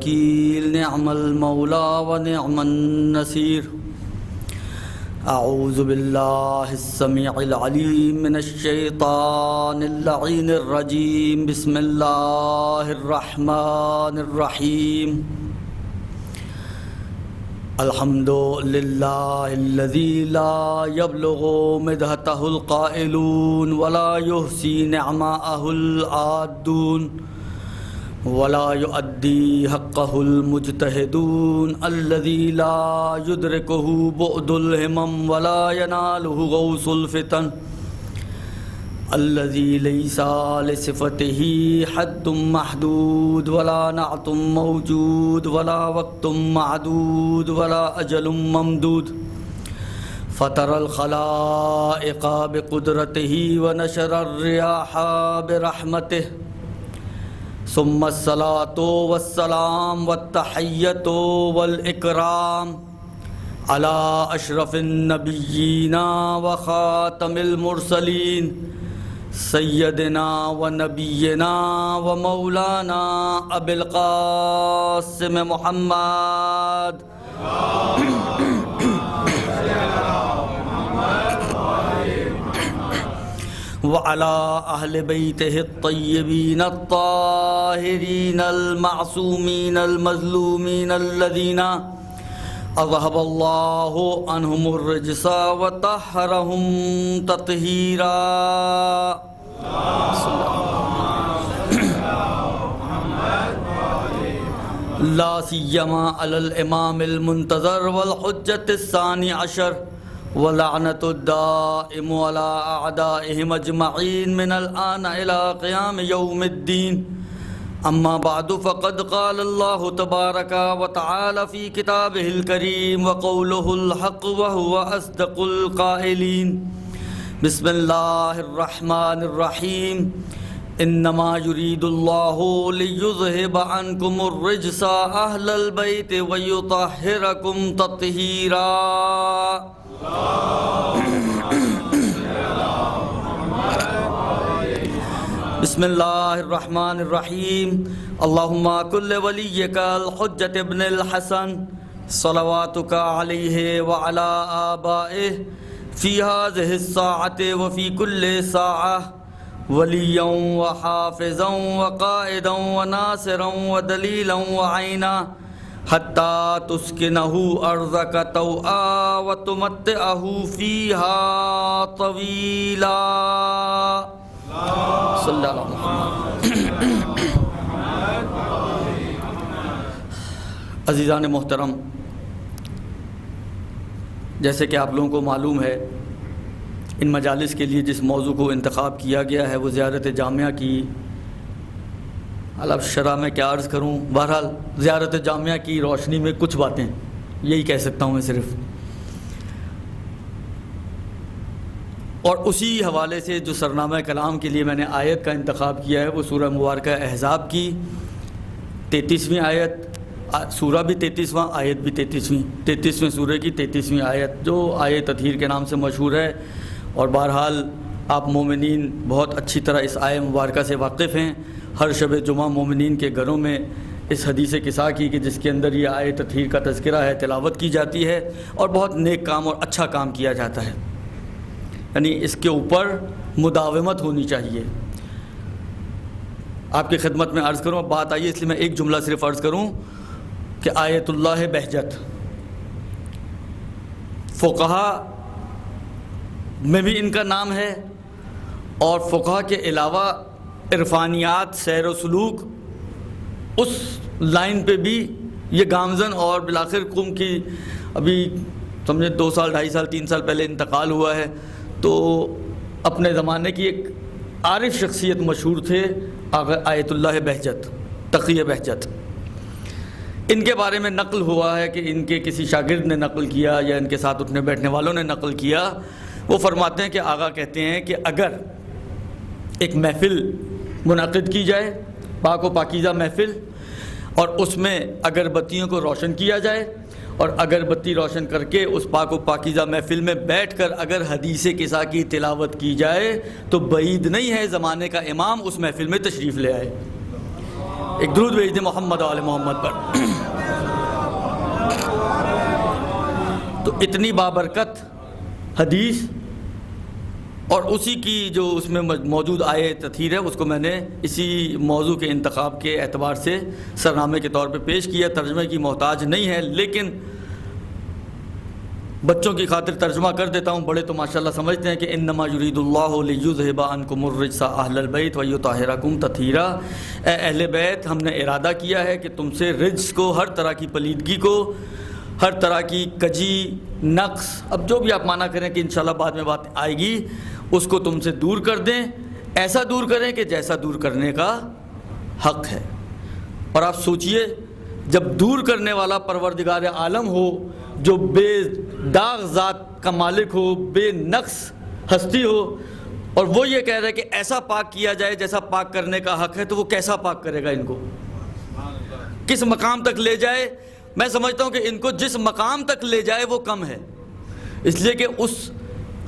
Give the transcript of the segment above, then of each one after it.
الوکیل نعم المولا ونعم النصیر اعوذ باللہ السمیع العلیم من الشیطان اللعین الرجیم بسم اللہ الرحمن الرحیم الحمد للہ الذی لا یبلغ مدحتہ القائلون ولا یحصی نعماءہ العادون ولا يؤدي حقه المجتهدون الذي لا يدركه بعد الهمم ولا يناله غوص الفتن الذي ليس لصفته حد محدود ولا نعت موجود ولا وقت معدود ولا أجل ممدود فطر الخلائق بقدرته ونشر الرياح برحمته ثم الصلاة والسلام والتحية والإكرام على أشرف النبيين وخاتم المرسلين سيدنا ونبينا ومولانا أبي القاسم محمد وعلى أهل بيته الطيبين الطاهرين المعصومين المظلومين الذين أذهب الله عنهم الرجس وطهرهم تطهيرا لا سيما على الإمام المنتظر والحجة الثاني عشر ولعنة الدائم على أعدائهم أجمعين من الآن إلى قيام يوم الدين أما بعد فقد قال الله تبارك وتعالى في كتابه الكريم وقوله الحق وهو أصدق القائلين بسم الله الرحمن الرحيم إنما يريد الله ليذهب عنكم الرجس أهل البيت ويطهركم تطهيرا بسم اللہ الرحمن الرحیم اللہم کل ولیک الحجۃ ابن الحسن صلواتک علیہ وعلی آبائہ فی هذه الساعة وفی کل ساعة ولیا وحافظا وقائدا وناصرا ودلیلا وعینا حتی تسکنہ ارضک طوعا وتمتعہ فیہا طویلا صلی اللہ علیہ وسلم. عزیزان محترم، جیسے کہ آپ لوگوں کو معلوم ہے ان مجالس کے لیے جس موضوع کو انتخاب کیا گیا ہے وہ زیارت جامعہ کی. اب شرح میں کیا عرض کروں، بہرحال زیارت جامعہ کی روشنی میں کچھ باتیں یہی کہہ سکتا ہوں میں صرف. اور اسی حوالے سے جو سرنامہ کلام کے لیے میں نے آیت کا انتخاب کیا ہے وہ سورہ مبارکہ احزاب کی 33ویں آیت، سورہ بھی 33واں، آیت بھی 33ویں سورہ کی 33ویں آیت جو آیت تطہیر کے نام سے مشہور ہے. اور بہرحال آپ مومنین بہت اچھی طرح اس آیت مبارکہ سے واقف ہیں. ہر شب جمعہ مومنین کے گھروں میں اس حدیث قصہ کی کہ جس کے اندر یہ آیت تطہیر کا تذکرہ ہے تلاوت کی جاتی ہے اور بہت نیک کام اور اچھا کام کیا جاتا ہے. یعنی اس کے اوپر مداومت ہونی چاہیے. آپ کی خدمت میں عرض کروں، اب بات آئی اس لیے میں ایک جملہ صرف عرض کروں کہ آیت اللہ بہجت فقہا میں بھی ان کا نام ہے اور فقہا کے علاوہ عرفانیات سیر و سلوک اس لائن پہ بھی یہ گامزن اور بالآخر قم کی ابھی سمجھے 2 سال 2.5 سال 3 سال پہلے انتقال ہوا ہے. تو اپنے زمانے کی ایک عارف شخصیت مشہور تھے آیت اللہ بہجت، تقی بہجت. ان کے بارے میں نقل ہوا ہے کہ ان کے کسی شاگرد نے نقل کیا یا ان کے ساتھ اٹھنے بیٹھنے والوں نے نقل کیا. وہ فرماتے ہیں کہ آقا کہتے ہیں کہ اگر ایک محفل منعقد کی جائے، پاک و پاکیزہ محفل، اور اس میں اگربتیوں کو روشن کیا جائے اور اگربتی روشن کر کے اس پاک و پاکیزہ محفل میں بیٹھ کر اگر حدیث قصہ کی تلاوت کی جائے تو بعید نہیں ہے زمانے کا امام اس محفل میں تشریف لے آئے. ایک درود بھیج دیں محمد و آل محمد پر۔ تو اتنی بابرکت حدیث اور اسی کی جو اس میں موجود آئے تطہیر ہے، اس کو میں نے اسی موضوع کے انتخاب کے اعتبار سے سرنامے کے طور پہ پیش کیا۔ ترجمے کی محتاج نہیں ہے، لیکن بچوں کی خاطر ترجمہ کر دیتا ہوں۔ بڑے تو ماشاءاللہ سمجھتے ہیں کہ انما یرید اللہ لیذھب عنکم الرجس اہل البیت ویطہرکم تطہیرا۔ اے اہل بیت، ہم نے ارادہ کیا ہے کہ تم سے رجس کو، ہر طرح کی پلیدگی کو، ہر طرح کی کجی، نقص، اب جو بھی آپ معنی کریں کہ انشاءاللہ بعد میں بات آئے گی، اس کو تم سے دور کر دیں۔ ایسا دور کریں کہ جیسا دور کرنے کا حق ہے۔ اور آپ سوچئے، جب دور کرنے والا پروردگار عالم ہو، جو بے داغ ذات کا مالک ہو، بے نقص ہستی ہو، اور وہ یہ کہہ رہا ہے کہ ایسا پاک کیا جائے جیسا پاک کرنے کا حق ہے، تو وہ کیسا پاک کرے گا ان کو؟ کس مقام تک لے جائے؟ میں سمجھتا ہوں کہ ان کو جس مقام تک لے جائے وہ کم ہے، اس لیے کہ اس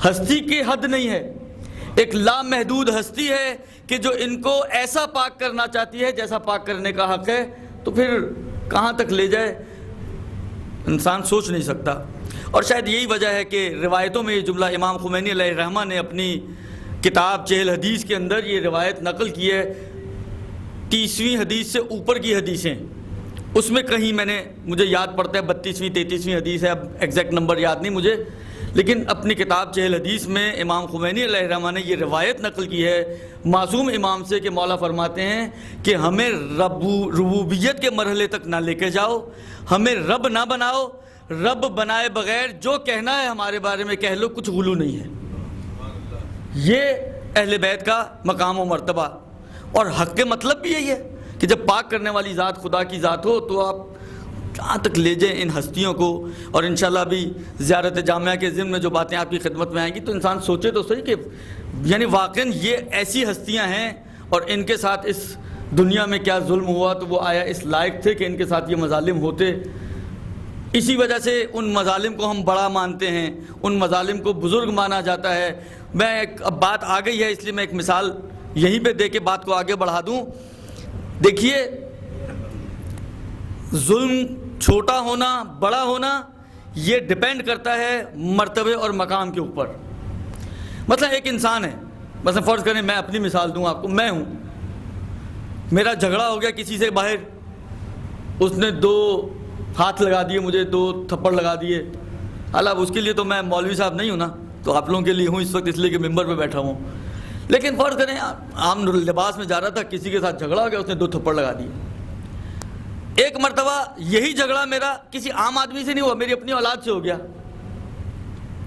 ہستی کی حد نہیں ہے، ایک لامحدود ہستی ہے کہ جو ان کو ایسا پاک کرنا چاہتی ہے جیسا پاک کرنے کا حق ہے۔ تو پھر کہاں تک لے جائے انسان سوچ نہیں سکتا۔ اور شاید یہی وجہ ہے کہ روایتوں میں یہ جملہ امام خمینی علیہ الرحمہ نے اپنی کتاب 40 حدیث کے اندر یہ روایت نقل کی ہے۔ 30ویں حدیث سے اوپر کی حدیثیں، اس میں کہیں مجھے یاد پڑتا ہے 32ویں 33ویں حدیث ہے، اب ایگزیکٹ نمبر یاد نہیں مجھے، لیکن اپنی کتاب 40 حدیث میں امام خمینی علیہ الرحمہ نے یہ روایت نقل کی ہے معصوم امام سے کہ مولا فرماتے ہیں کہ ہمیں ربوبیت کے مرحلے تک نہ لے کے جاؤ، ہمیں رب نہ بناؤ، رب بنائے بغیر جو کہنا ہے ہمارے بارے میں کہہ لو، کچھ غلو نہیں ہے۔ یہ اہل بیت کا مقام و مرتبہ اور حق کے مطلب بھی یہی ہے کہ جب پاک کرنے والی ذات خدا کی ذات ہو تو آپ جہاں تک لے جائیں ان ہستیوں کو۔ اور انشاءاللہ بھی زیارت جامعہ کے ضمن میں جو باتیں آپ کی خدمت میں آئیں گی تو انسان سوچے تو صحیح کہ یعنی واقعاً یہ ایسی ہستیاں ہیں اور ان کے ساتھ اس دنیا میں کیا ظلم ہوا تو وہ آیا اس لائق تھے کہ ان کے ساتھ یہ مظالم ہوتے۔ اسی وجہ سے ان مظالم کو ہم بڑا مانتے ہیں، ان مظالم کو بزرگ مانا جاتا ہے۔ اب بات آ گئی ہے اس لیے میں ایک مثال یہیں پہ دے کے بات کو آگے بڑھا دوں۔ دیکھیے، ظلم چھوٹا ہونا بڑا ہونا یہ ڈیپینڈ کرتا ہے مرتبے اور مقام کے اوپر۔ مثلا ایک انسان ہے، مثلا فرض کریں میں اپنی مثال دوں آپ کو، میں ہوں، میرا جھگڑا ہو گیا کسی سے باہر، اس نے 2 ہاتھ لگا دیے مجھے، 2 تھپڑ لگا دیے۔ حالانکہ اس کے لیے تو میں مولوی صاحب نہیں ہوں نا، تو آپ لوگوں کے لیے ہوں اس وقت اس لیے کہ ممبر پہ بیٹھا ہوں، لیکن فرض کریں عام لباس میں جا رہا تھا، کسی کے ساتھ جھگڑا ہو گیا، اس نے 2 تھپڑ لگا دیے۔ ایک مرتبہ یہی جھگڑا میرا کسی عام آدمی سے نہیں ہوا، میری اپنی اولاد سے ہو گیا،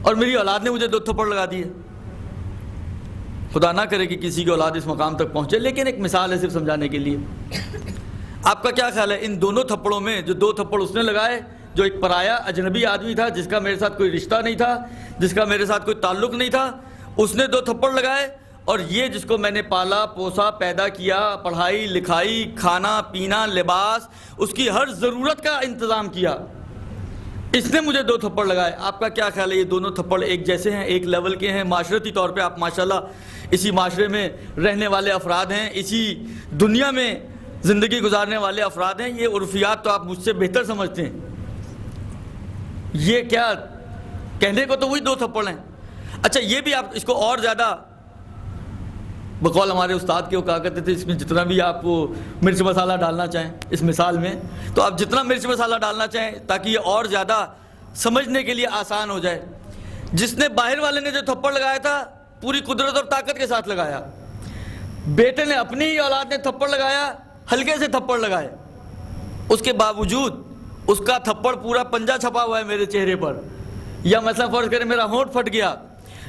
اور میری اولاد نے مجھے 2 تھپڑ لگا دیے۔ خدا نہ کرے کہ کسی کی اولاد اس مقام تک پہنچے، لیکن ایک مثال ہے صرف سمجھانے کے لیے۔ آپ کا کیا خیال ہے ان دونوں تھپڑوں میں، جو 2 تھپڑ اس نے لگائے، جو ایک پرایا اجنبی آدمی تھا جس کا میرے ساتھ کوئی رشتہ نہیں تھا، جس کا میرے ساتھ کوئی تعلق نہیں تھا، اس نے 2 تھپڑ لگائے، اور یہ جس کو میں نے پالا پوسا پیدا کیا، پڑھائی لکھائی کھانا پینا لباس، اس کی ہر ضرورت کا انتظام کیا، اس نے مجھے 2 تھپڑ لگائے۔ آپ کا کیا خیال ہے یہ دونوں تھپڑ ایک جیسے ہیں، ایک لیول کے ہیں؟ معاشرتی طور پہ آپ ماشاءاللہ اسی معاشرے میں رہنے والے افراد ہیں، اسی دنیا میں زندگی گزارنے والے افراد ہیں، یہ عرفیات تو آپ مجھ سے بہتر سمجھتے ہیں۔ یہ کیا کہنے کو تو وہی 2 تھپڑ ہیں۔ اچھا یہ بھی آپ اس کو اور زیادہ بقول ہمارے استاد کے وہ کہا کرتے تھے، اس میں جتنا بھی آپ وہ مرچ مسالہ ڈالنا چاہیں اس مثال میں، تو آپ جتنا مرچ مسالہ ڈالنا چاہیں تاکہ یہ اور زیادہ سمجھنے کے لیے آسان ہو جائے۔ جس نے باہر والے نے جو تھپڑ لگایا تھا پوری قدرت اور طاقت کے ساتھ لگایا، بیٹے نے اپنی ہی اولاد نے تھپڑ لگایا، ہلکے سے تھپڑ لگائے، اس کے باوجود اس کا تھپڑ پورا پنجہ چھپا ہوا ہے میرے چہرے پر، یا مثلا فرض کریں میرا ہونٹ پھٹ گیا،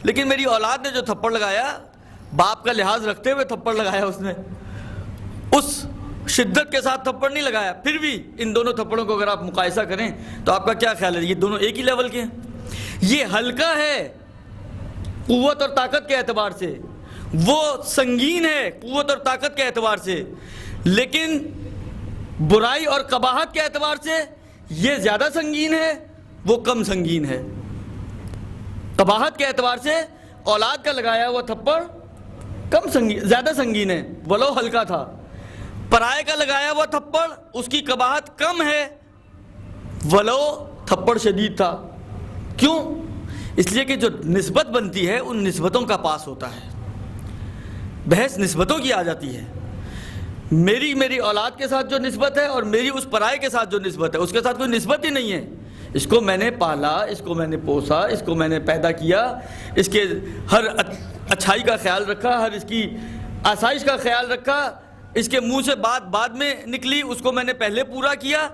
لیکن میری اولاد نے جو تھپڑ لگایا باپ کا لحاظ رکھتے ہوئے تھپڑ لگایا، اس نے اس شدت کے ساتھ تھپڑ نہیں لگایا۔ پھر بھی ان دونوں تھپڑوں کو اگر آپ مقایسہ کریں تو آپ کا کیا خیال ہے یہ دونوں ایک ہی لیول کے ہیں؟ یہ ہلکا ہے قوت اور طاقت کے اعتبار سے، وہ سنگین ہے قوت اور طاقت کے اعتبار سے، لیکن برائی اور قباحت کے اعتبار سے یہ زیادہ سنگین ہے، وہ کم سنگین ہے۔ قباحت کے اعتبار سے اولاد کا لگایا ہوا تھپڑ کم سنگین، زیادہ سنگین ہے ولو ہلکا تھا۔ پرائے کا لگایا ہوا تھپڑ اس کی قباحت کم ہے ولو تھپڑ شدید تھا. کیوں؟ اس لیے کہ جو نسبت بنتی ہے ان نسبتوں کا پاس ہوتا ہے. بحث نسبتوں کی آ جاتی ہے. میری اولاد کے ساتھ جو نسبت ہے اور میری اس پرائے کے ساتھ جو نسبت ہے اس کے ساتھ کوئی نسبت ہی نہیں ہے. اس کو میں نے پالا, اس کو میں نے پوسا, اس کو میں نے پیدا کیا, اس کے ہر اچھائی کا خیال رکھا, ہر اس کی آسائش کا خیال رکھا, اس کے منہ سے بات بعد میں نکلی اس کو میں نے پہلے پورا کیا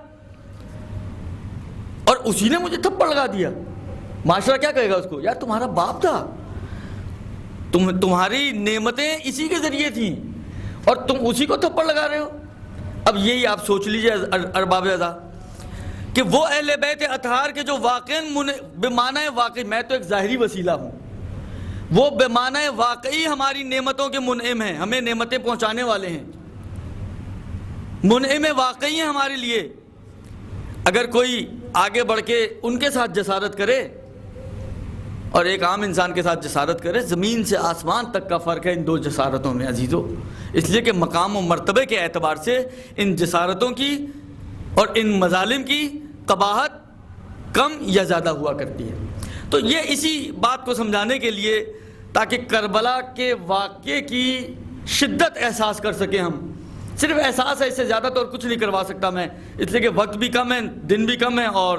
اور اسی نے مجھے تھپڑ لگا دیا. معاشرہ کیا کہے گا اس کو؟ یار تمہارا باپ تھا, تمہاری نعمتیں اسی کے ذریعے تھیں اور تم اسی کو تھپڑ لگا رہے ہو. اب یہی آپ سوچ لیجئے ارباب اعضاء کہ وہ اہل بیت اطہار کے جو واقعاً بمعنی واقعی, میں تو ایک ظاہری وسیلہ ہوں, وہ بمعنی واقعی ہماری نعمتوں کے منعم ہیں, ہمیں نعمتیں پہنچانے والے ہیں, منعم واقعی ہیں ہمارے لیے. اگر کوئی آگے بڑھ کے ان کے ساتھ جسارت کرے اور ایک عام انسان کے ساتھ جسارت کرے, زمین سے آسمان تک کا فرق ہے ان دو جسارتوں میں عزیزو. اس لیے کہ مقام و مرتبے کے اعتبار سے ان جسارتوں کی اور ان مظالم کی قباحت کم یا زیادہ ہوا کرتی ہے. تو یہ اسی بات کو سمجھانے کے لیے تاکہ کربلا کے واقعے کی شدت احساس کر سکیں ہم. صرف احساس ہے, اس سے زیادہ تو اور کچھ نہیں کروا سکتا میں, اس لیے کہ وقت بھی کم ہے, دن بھی کم ہے اور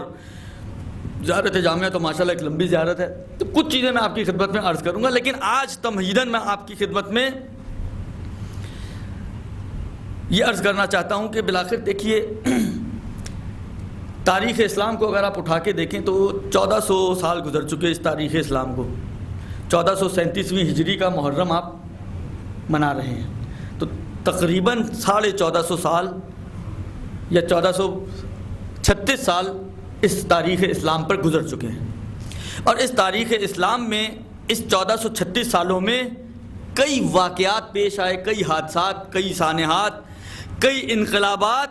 زیارت جامعہ تو ماشاءاللہ ایک لمبی زیارت ہے. تو کچھ چیزیں میں آپ کی خدمت میں عرض کروں گا, لیکن آج تمہیداً میں آپ کی خدمت میں یہ عرض کرنا چاہتا ہوں کہ بالآخر دیکھیے تاریخ اسلام کو اگر آپ اٹھا کے دیکھیں تو 1400 سال گزر چکے اس تاریخ اسلام کو. 1437ویں ہجری کا محرم آپ منا رہے ہیں, تو تقریباً 1450 سال یا 1436 سال اس تاریخ اسلام پر گزر چکے ہیں. اور اس تاریخ اسلام میں اس 1436 سالوں میں کئی واقعات پیش آئے, کئی حادثات, کئی سانحات, کئی انقلابات,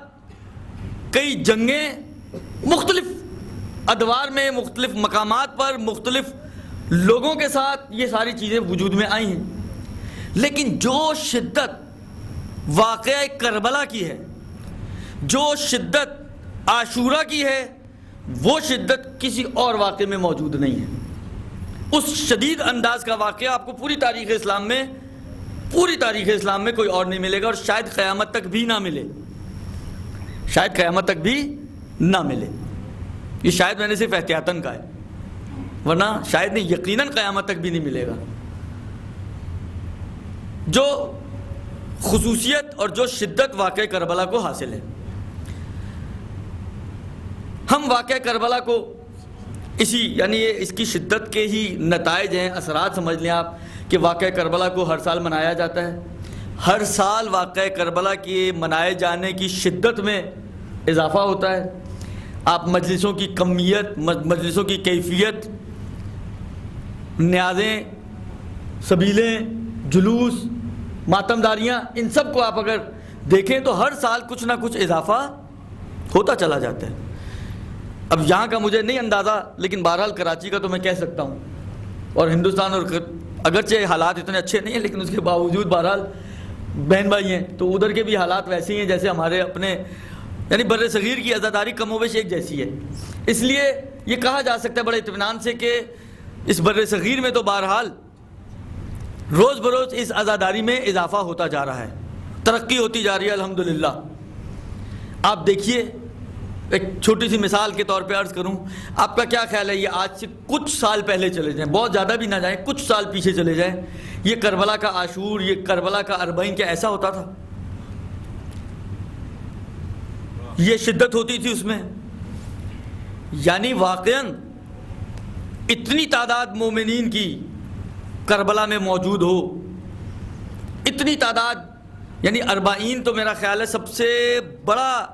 کئی جنگیں, مختلف ادوار میں, مختلف مقامات پر, مختلف لوگوں کے ساتھ یہ ساری چیزیں وجود میں آئی ہیں. لیکن جو شدت واقعہ کربلا کی ہے, جو شدت عاشورہ کی ہے, وہ شدت کسی اور واقعے میں موجود نہیں ہے. اس شدید انداز کا واقعہ آپ کو پوری تاریخ اسلام میں کوئی اور نہیں ملے گا, اور شاید قیامت تک بھی نہ ملے, شاید قیامت تک بھی نہ ملے. یہ شاید میں نے صرف احتیاطاً کہا ہے, ورنہ شاید نہیں, یقیناً قیامت تک بھی نہیں ملے گا. جو خصوصیت اور جو شدت واقعہ کربلا کو حاصل ہے. ہم واقعہ کربلا کو یعنی اس کی شدت کے ہی نتائج ہیں, اثرات سمجھ لیں آپ کہ واقعہ کربلا کو ہر سال منایا جاتا ہے. ہر سال واقعہ کربلا کے منائے جانے کی شدت میں اضافہ ہوتا ہے. آپ مجلسوں کی کمیت, مجلسوں کی کیفیت, نیازیں, سبیلیں, جلوس, ماتمداریاں, ان سب کو آپ اگر دیکھیں تو ہر سال کچھ نہ کچھ اضافہ ہوتا چلا جاتا ہے. اب یہاں کا مجھے نہیں اندازہ, لیکن بہرحال کراچی کا تو میں کہہ سکتا ہوں, اور ہندوستان, اور اگرچہ حالات اتنے اچھے نہیں ہیں لیکن اس کے باوجود بہرحال بہن بھائی ہیں تو ادھر کے بھی حالات ویسے ہی ہیں جیسے ہمارے اپنے, یعنی بر صغیر کی عزاداری کم و بیش ایک جیسی ہے. اس لیے یہ کہا جا سکتا ہے بڑے اطمینان سے کہ اس بر صغیر میں تو بہرحال روز بروز اس عزاداری میں اضافہ ہوتا جا رہا ہے, ترقی ہوتی جا رہی ہے الحمدللہ. آپ دیکھیے, ایک چھوٹی سی مثال کے طور پہ عرض کروں, آپ کا کیا خیال ہے, یہ آج سے کچھ سال پہلے چلے جائیں, بہت زیادہ بھی نہ جائیں, کچھ سال پیچھے چلے جائیں, یہ کربلا کا عاشور, یہ کربلا کا اربعین کیا ایسا ہوتا تھا؟ یہ شدت ہوتی تھی اس میں؟ یعنی واقعاً اتنی تعداد مومنین کی کربلا میں موجود ہو, اتنی تعداد, یعنی اربعین تو میرا خیال ہے سب سے بڑا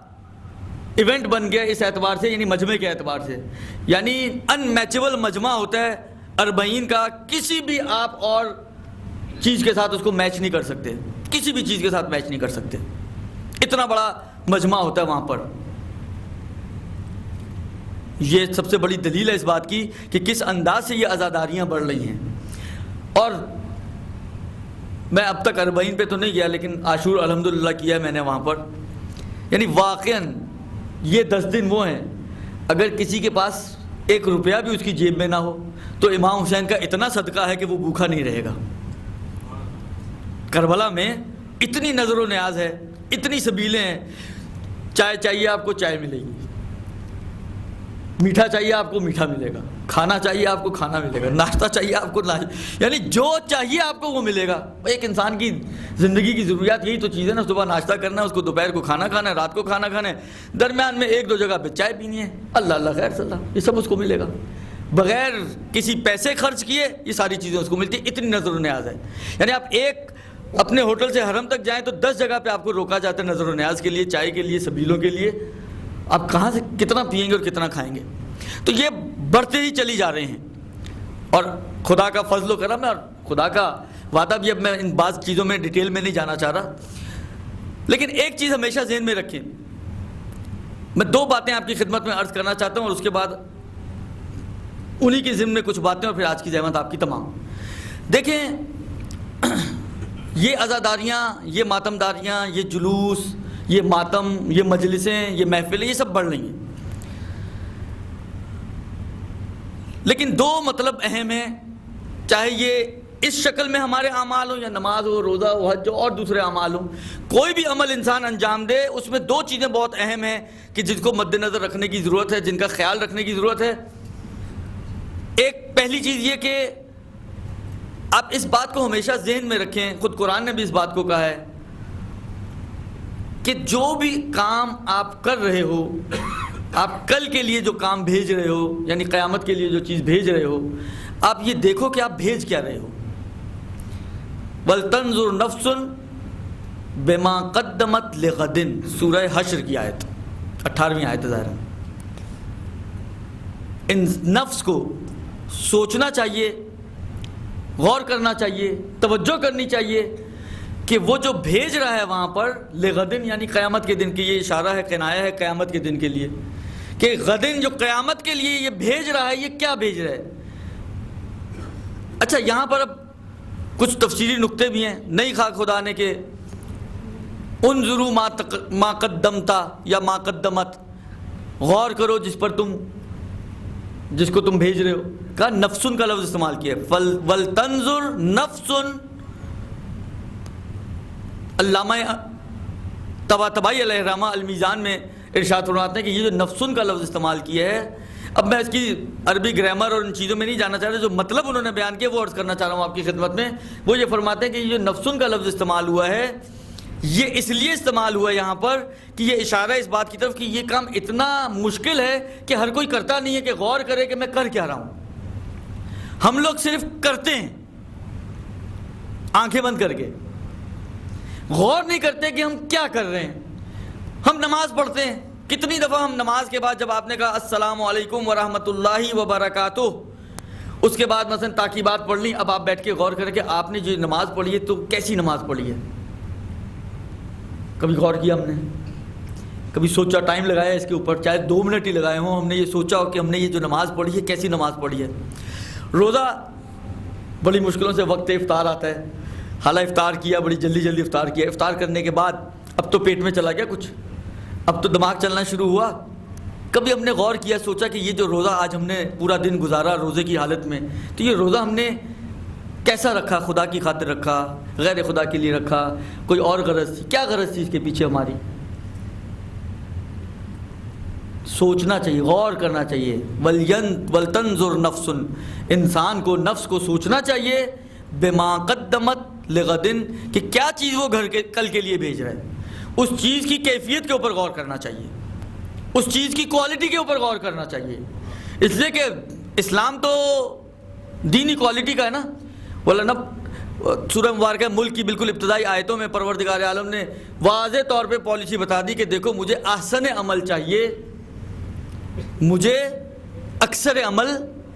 ایونٹ بن گیا اس اعتبار سے, یعنی مجمع کے اعتبار سے, یعنی ان میچبل مجمع ہوتا ہے اربعین کا. کسی بھی آپ اور چیز کے ساتھ اس کو میچ نہیں کر سکتے, کسی بھی چیز کے ساتھ میچ نہیں کر سکتے, اتنا بڑا مجمع ہوتا ہے وہاں پر. یہ سب سے بڑی دلیل ہے اس بات کی کہ کس انداز سے یہ عزاداریاں بڑھ رہی ہیں. اور میں اب تک 40 پہ تو نہیں گیا لیکن عاشور الحمدللہ کیا ہے میں نے وہاں پر. یعنی واقعاً یہ 10 دن وہ ہیں اگر کسی کے پاس 1 روپیہ بھی اس کی جیب میں نہ ہو تو امام حسین کا اتنا صدقہ ہے کہ وہ بھوکا نہیں رہے گا. کربلا میں اتنی نظر و نیاز ہے, اتنی سبیلیں ہیں. چائے چاہیے آپ کو چائے ملے گی, میٹھا چاہیے آپ کو میٹھا ملے گا, کھانا چاہیے آپ کو کھانا ملے گا, ناشتہ چاہیے آپ کو ناشتہ, یعنی جو چاہیے آپ کو وہ ملے گا. ایک انسان کی زندگی کی ضروریات یہی تو چیز ہے نا, صبح ناشتہ کرنا ہے, اس کو دوپہر کو کھانا کھانا ہے, رات کو کھانا کھانا ہے, درمیان میں 1-2 جگہ پہ چائے پینی ہے. اللہ اللہ خیر صلی اللہ, یہ سب اس کو ملے گا بغیر کسی پیسے خرچ کیے. یہ ساری چیزیں اس کو ملتی ہیں. اتنی نظر و نیاز ہے. یعنی آپ ایک اپنے ہوٹل سے حرم تک جائیں تو 10 جگہ پہ آپ کو روکا جاتا ہے نظر و نیاز کے لیے, چائے کے لیے, سبیلوں کے لیے. آپ کہاں سے کتنا پئیں گے اور کتنا کھائیں گے. تو یہ بڑھتے ہی چلی جا رہے ہیں. اور خدا کا فضل و کرم ہے اور خدا کا وعدہ بھی. اب میں ان بعض چیزوں میں ڈیٹیل میں نہیں جانا چاہ رہا, لیکن ایک چیز ہمیشہ ذہن میں رکھیں. میں 2 باتیں آپ کی خدمت میں عرض کرنا چاہتا ہوں اور اس کے بعد انہی کے ضمن میں کچھ باتیں اور پھر آج کی زحمت آپ کی تمام. دیکھیں یہ عزاداریاں, یہ ماتمداریاں, یہ جلوس, یہ ماتم, یہ مجلسیں, یہ محفلیں, یہ سب بڑھ رہی ہیں. لیکن 2 مطلب اہم ہیں, چاہے یہ اس شکل میں ہمارے اعمال ہوں یا نماز ہو, روزہ ہو, حج ہو اور دوسرے اعمال ہوں. کوئی بھی عمل انسان انجام دے اس میں 2 چیزیں بہت اہم ہیں کہ جن کو مد نظر رکھنے کی ضرورت ہے, جن کا خیال رکھنے کی ضرورت ہے. ایک پہلی چیز یہ کہ آپ اس بات کو ہمیشہ ذہن میں رکھیں, خود قرآن نے بھی اس بات کو کہا ہے کہ جو بھی کام آپ کر رہے ہو, آپ کل کے لیے جو کام بھیج رہے ہو, یعنی قیامت کے لیے جو چیز بھیج رہے ہو, آپ یہ دیکھو کہ آپ بھیج کیا رہے ہو. وَلْتَنْظُرْ نَفْسٌ بِمَا قَدَّمَتْ لِغَدٍ, سورہ حشر کی آیت, 18ویں آیت ظاہر. ان نفس کو سوچنا چاہیے, غور کرنا چاہیے, توجہ کرنی چاہیے کہ وہ جو بھیج رہا ہے وہاں پر لغدن یعنی قیامت کے دن کی. یہ اشارہ ہے, کنایہ ہے قیامت کے دن کے لیے کہ غدن جو قیامت کے لیے یہ بھیج رہا ہے, یہ کیا بھیج رہا ہے. اچھا یہاں پر اب کچھ تفصیلی نقطے بھی ہیں. نہیں کہا خدا نے کہ انظروا ما قدمتا یا ما قدمت, غور کرو جس کو تم بھیج رہے ہو. کہا نفسن کا لفظ استعمال کیا ہے, ولتنظر نفسن. علامہ طباطبائی علیہ الرحمہ المیزان میں ارشاد فرماتے ہیں کہ یہ جو نفسن کا لفظ استعمال کیا ہے, اب میں اس کی عربی گرامر اور ان چیزوں میں نہیں جانا چاہ رہا, جو مطلب انہوں نے بیان کیا وہ عرض کرنا چاہ رہا ہوں آپ کی خدمت میں. وہ یہ فرماتے ہیں کہ یہ جو نفسن کا لفظ استعمال ہوا ہے یہ اس لیے استعمال ہوا ہے یہاں پر کہ یہ اشارہ اس بات کی طرف کہ یہ کام اتنا مشکل ہے کہ ہر کوئی کرتا نہیں ہے کہ غور کرے کہ میں کر کیا رہا ہوں. ہم لوگ صرف کرتے ہیں آنکھیں بند کر کے, غور نہیں کرتے کہ ہم کیا کر رہے ہیں. ہم نماز پڑھتے ہیں, کتنی دفعہ ہم نماز کے بعد جب آپ نے کہا السلام علیکم ورحمۃ اللہ وبرکاتہ, اس کے بعد مثلا تاکیبات پڑھ لی, اب آپ بیٹھ کے غور کریں کہ آپ نے جو نماز پڑھی ہے تو کیسی نماز پڑھی ہے. کبھی غور کیا ہم نے, کبھی سوچا, ٹائم لگایا اس کے اوپر, چاہے 2 منٹ ہی لگائے ہوں, ہم نے یہ سوچا ہو کہ ہم نے یہ جو نماز پڑھی ہے کیسی نماز پڑھی ہے. روزہ بڑی مشکلوں سے وقت افطار آتا ہے, حالہ افطار کیا, بڑی جلدی افطار کیا, افطار کرنے کے بعد اب تو پیٹ میں چلا گیا کچھ, اب تو دماغ چلنا شروع ہوا. کبھی ہم نے غور کیا, سوچا کہ یہ جو روزہ آج ہم نے پورا دن گزارا روزے کی حالت میں, تو یہ روزہ ہم نے کیسا رکھا, خدا کی خاطر رکھا, غیر خدا کے لیے رکھا, کوئی اور غرض تھی, کیا غرض تھی اس کے پیچھے ہماری. سوچنا چاہیے, غور کرنا چاہیے. ولتنظر نفس, انسان کو نفس کو سوچنا چاہیے بما قدمت لغدن, کہ کیا چیز وہ کل کے لیے بھیج رہا ہے. اس چیز کی کیفیت کے اوپر غور کرنا چاہیے, اس چیز کی کوالٹی کے اوپر غور کرنا چاہیے. اس لیے کہ اسلام تو دینی کوالٹی کا ہے نا. سورہ مبارکہ ملک کی بالکل ابتدائی آیتوں میں پروردگار عالم نے واضح طور پہ پالیسی بتا دی کہ دیکھو مجھے احسن عمل چاہیے, مجھے اکثر عمل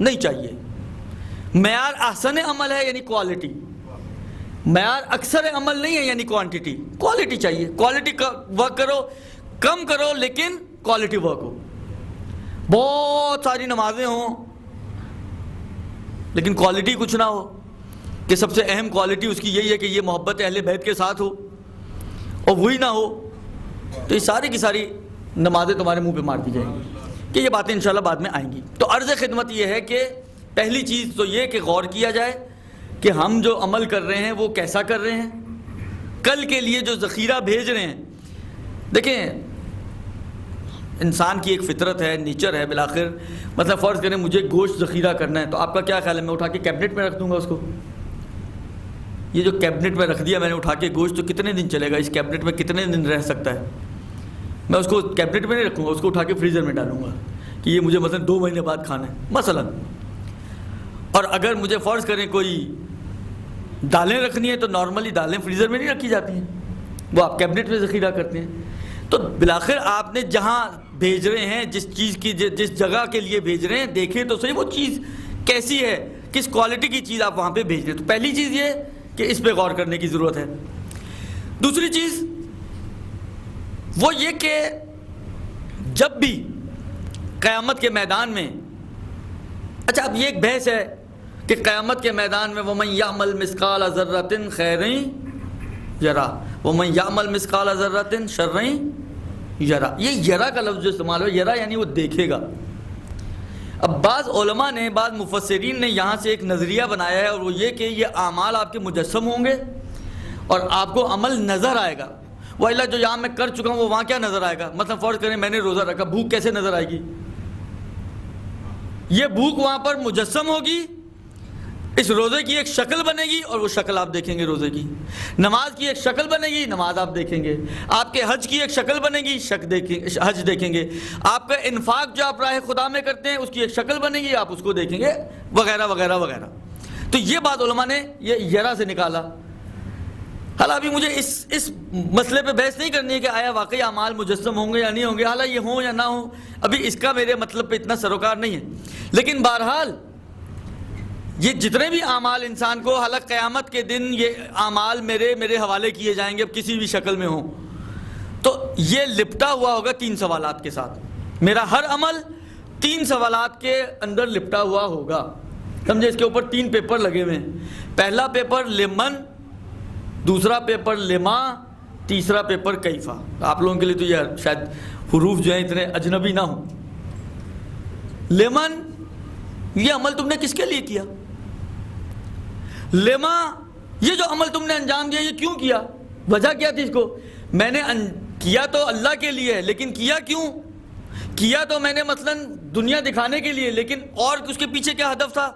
نہیں چاہیے. معیار احسن عمل ہے یعنی کوالٹی, معیار اکثر عمل نہیں ہے یعنی کوانٹٹی. کوالٹی چاہیے, کوالٹی کا ورک کرو, کم کرو لیکن کوالٹی ورک ہو. بہت ساری نمازیں ہوں لیکن کوالٹی کچھ نہ ہو. کہ سب سے اہم کوالٹی اس کی یہی ہے کہ یہ محبت اہل بیت کے ساتھ ہو اور وہی نہ ہو، تو یہ ساری کی ساری نمازیں تمہارے منہ پہ مار دی جائیں گی، کہ یہ باتیں انشاءاللہ بعد میں آئیں گی۔ تو عرض خدمت یہ ہے کہ پہلی چیز تو یہ کہ غور کیا جائے کہ ہم جو عمل کر رہے ہیں وہ کیسا کر رہے ہیں، کل کے لیے جو ذخیرہ بھیج رہے ہیں۔ دیکھیں انسان کی ایک فطرت ہے، نیچر ہے، بالآخر مطلب فرض کریں مجھے گوشت ذخیرہ کرنا ہے، تو آپ کا کیا خیال ہے میں اٹھا کے کیبنٹ میں رکھ دوں گا اس کو؟ یہ جو کیبنٹ میں رکھ دیا میں نے اٹھا کے گوشت، تو کتنے دن چلے گا، اس کیبنٹ میں کتنے دن رہ سکتا ہے؟ میں اس کو کیبنٹ میں نہیں رکھوں گا، اس کو اٹھا کے فریزر میں ڈالوں گا کہ یہ مجھے مثلا 2 مہینے بعد کھانا ہے مثلا۔ اور اگر مجھے فرض کریں کوئی دالیں رکھنی ہے تو نارملی دالیں فریزر میں نہیں رکھی جاتی ہیں، وہ آپ کیبنٹ میں ذخیرہ کرتے ہیں۔ تو بالآخر آپ نے جہاں بھیج رہے ہیں، جس چیز کی جس جگہ کے لیے بھیج رہے ہیں، دیکھیں تو صحیح وہ چیز کیسی ہے، کس کوالٹی کی چیز آپ وہاں پہ بھیج رہے ہیں۔ تو پہلی چیز یہ کہ اس پہ غور کرنے کی ضرورت ہے۔ دوسری چیز وہ یہ کہ جب بھی قیامت کے میدان میں، اچھا اب یہ ایک بحث ہے کہ قیامت کے میدان میں وَمَن يَعْمَلْ مِثْقَالَ ذَرَّةٍ خَيْرٍ يَرَهُ وَمَن يَعْمَلْ مِثْقَالَ ذَرَّةٍ شَرٍّ يَرَهُ۔ یہ یرا کا لفظ جو استعمال ہو، یرا یعنی وہ دیکھے گا۔ اب بعض علماء نے، بعض مفسرین نے یہاں سے ایک نظریہ بنایا ہے، اور وہ یہ کہ یہ اعمال آپ کے مجسم ہوں گے اور آپ کو عمل نظر آئے گا۔ وَإِلَّا جو یہاں میں کر چکا ہوں وہ وہاں کیا نظر آئے گا؟ مثلا فرض کریں میں نے روزہ رکھا، بھوک کیسے نظر آئے گی؟ یہ بھوک وہاں پر مجسم ہوگی، اس روزے کی ایک شکل بنے گی اور وہ شکل آپ دیکھیں گے روزے کی۔ نماز کی ایک شکل بنے گی، نماز آپ دیکھیں گے۔ آپ کے حج کی ایک شکل بنے گی، حج دیکھیں گے۔ آپ کا انفاق جو آپ راہ خدا میں کرتے ہیں اس کی ایک شکل بنے گی، آپ اس کو دیکھیں گے، وغیرہ وغیرہ وغیرہ۔ تو یہ بات علماء نے یہ یرا سے نکالا۔ حالانکہ ابھی مجھے اس مسئلے پہ بحث نہیں کرنی ہے کہ آیا واقعی اعمال مجسم ہوں گے یا نہیں ہوں گے، حالانکہ یہ ہوں یا نہ ہوں، ابھی اس کا میرے مطلب پہ اتنا سروکار نہیں ہے۔ لیکن بہرحال یہ جتنے بھی اعمال انسان کو، حالانکہ قیامت کے دن یہ اعمال میرے حوالے کیے جائیں گے، اب کسی بھی شکل میں ہوں، تو یہ لپٹا ہوا ہوگا 3 سوالات کے ساتھ۔ میرا ہر عمل 3 سوالات کے اندر لپٹا ہوا ہوگا، سمجھے؟ اس کے اوپر 3 پیپر لگے ہوئے ہیں۔ پہلا پیپر لمن، دوسرا پیپر لما، تیسرا پیپر کیفا۔ آپ لوگوں کے لیے تو یہ شاید حروف جو ہیں اتنے اجنبی نہ ہوں۔ لمن، یہ عمل تم نے کس کے لیے کیا؟ لما، یہ جو عمل تم نے انجام دیا یہ کیوں کیا؟ وجہ کیا تھی اس کو؟ میں نے کیا تو اللہ کے لیے ہے، لیکن کیا کیوں؟ کیا تو میں نے مثلا دنیا دکھانے کے لیے، لیکن اور اس کے پیچھے کیا ہدف تھا؟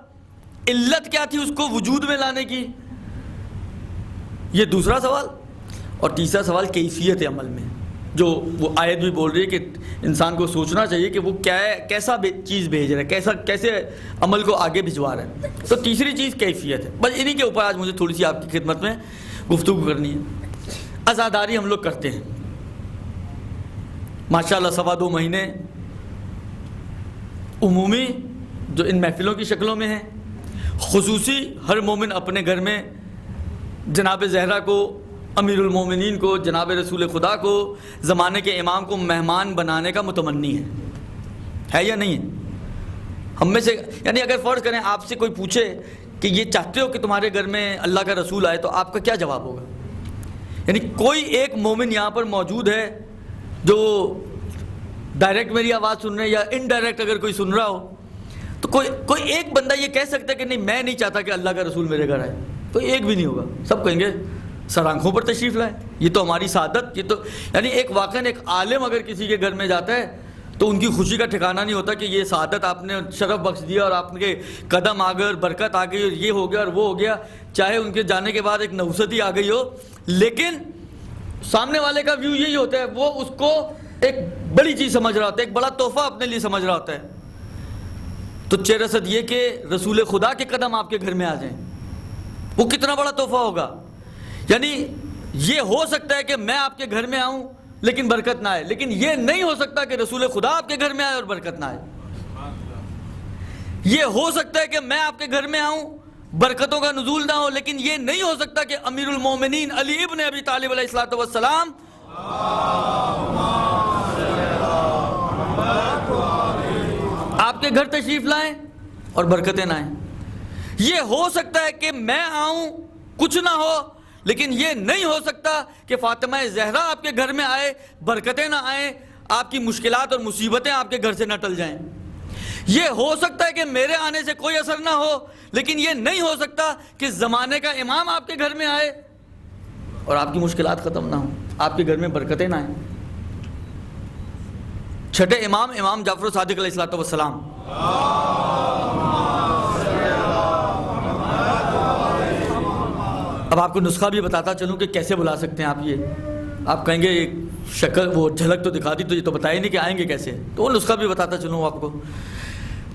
علت کیا تھی اس کو وجود میں لانے کی؟ یہ دوسرا سوال۔ اور تیسرا سوال کیفیت عمل میں، جو وہ آیت بھی بول رہی ہے کہ انسان کو سوچنا چاہیے کہ وہ کیسا چیز بھیج رہا ہے، کیسے عمل کو آگے بھجوا رہا ہے۔ تو تیسری چیز کیفیت ہے۔ بس انہی کے اوپر آج مجھے تھوڑی سی آپ کی خدمت میں گفتگو کرنی ہے۔ عزاداری ہم لوگ کرتے ہیں ماشاءاللہ 2.25 مہینے، عمومی جو ان محفلوں کی شکلوں میں ہیں، خصوصی ہر مومن اپنے گھر میں جناب زہرا کو، امیر المومنین کو، جناب رسول خدا کو، زمانے کے امام کو مہمان بنانے کا متمنی ہے یا نہیں ہے؟ ہم میں سے یعنی اگر فرض کریں آپ سے کوئی پوچھے کہ یہ چاہتے ہو کہ تمہارے گھر میں اللہ کا رسول آئے، تو آپ کا کیا جواب ہوگا؟ یعنی کوئی ایک مومن یہاں پر موجود ہے جو ڈائریکٹ میری آواز سن رہے ہیں، یا انڈائریکٹ اگر کوئی سن رہا ہو، تو کوئی ایک بندہ یہ کہہ سکتا ہے کہ نہیں میں نہیں چاہتا کہ اللہ کا رسول میرے گھر آئے؟ کوئی ایک بھی نہیں ہوگا، سب کہیں گے سر آنکھوں پر تشریف لائے، یہ تو ہماری سعادت، یہ تو یعنی ایک واقعاً ایک عالم اگر کسی کے گھر میں جاتا ہے تو ان کی خوشی کا ٹھکانہ نہیں ہوتا کہ یہ سعادت آپ نے شرف بخش دیا اور آپ کے قدم آ گئے اور برکت آ گئی اور یہ ہو گیا اور وہ ہو گیا، چاہے ان کے جانے کے بعد ایک نوست ہی آ گئی ہو، لیکن سامنے والے کا ویو یہی ہوتا ہے، وہ اس کو ایک بڑی چیز سمجھ رہا ہوتا ہے، ایک بڑا تحفہ اپنے لیے سمجھ رہا ہوتا ہے۔ تو چرصد یہ کہ رسول خدا کے قدم آپ کے گھر میں آ جائیں، وہ کتنا بڑا تحفہ ہوگا۔ یعنی یہ ہو سکتا ہے کہ میں آپ کے گھر میں آؤں لیکن برکت نہ آئے، لیکن یہ نہیں ہو سکتا کہ رسول خدا آپ کے گھر میں آئے اور برکت نہ آئے۔ یہ ہو سکتا ہے کہ میں آپ کے گھر میں آؤں، برکتوں کا نزول نہ ہو، لیکن یہ نہیں ہو سکتا کہ امیر المومنین علی ابن ابی طالب علیہ السلام آپ کے گھر تشریف لائیں اور برکتیں نہ آئیں۔ یہ ہو سکتا ہے کہ میں آؤں کچھ نہ ہو، لیکن یہ نہیں ہو سکتا کہ فاطمہ زہرا آپ کے گھر میں آئے، برکتیں نہ آئیں، آپ کی مشکلات اور مصیبتیں آپ کے گھر سے نہ ٹل جائیں۔ یہ ہو سکتا ہے کہ میرے آنے سے کوئی اثر نہ ہو، لیکن یہ نہیں ہو سکتا کہ زمانے کا امام آپ کے گھر میں آئے اور آپ کی مشکلات ختم نہ ہوں، آپ کے گھر میں برکتیں نہ آئیں۔ چھٹے امام، امام جعفر صادق علیہ الصلوۃ والسلام۔ اب آپ کو نسخہ بھی بتاتا چلوں کہ کیسے بلا سکتے ہیں آپ۔ یہ آپ کہیں گے شکل وہ جھلک تو دکھا دی، تو یہ تو بتایا نہیں کہ آئیں گے کیسے، تو وہ نسخہ بھی بتاتا چلوں آپ کو۔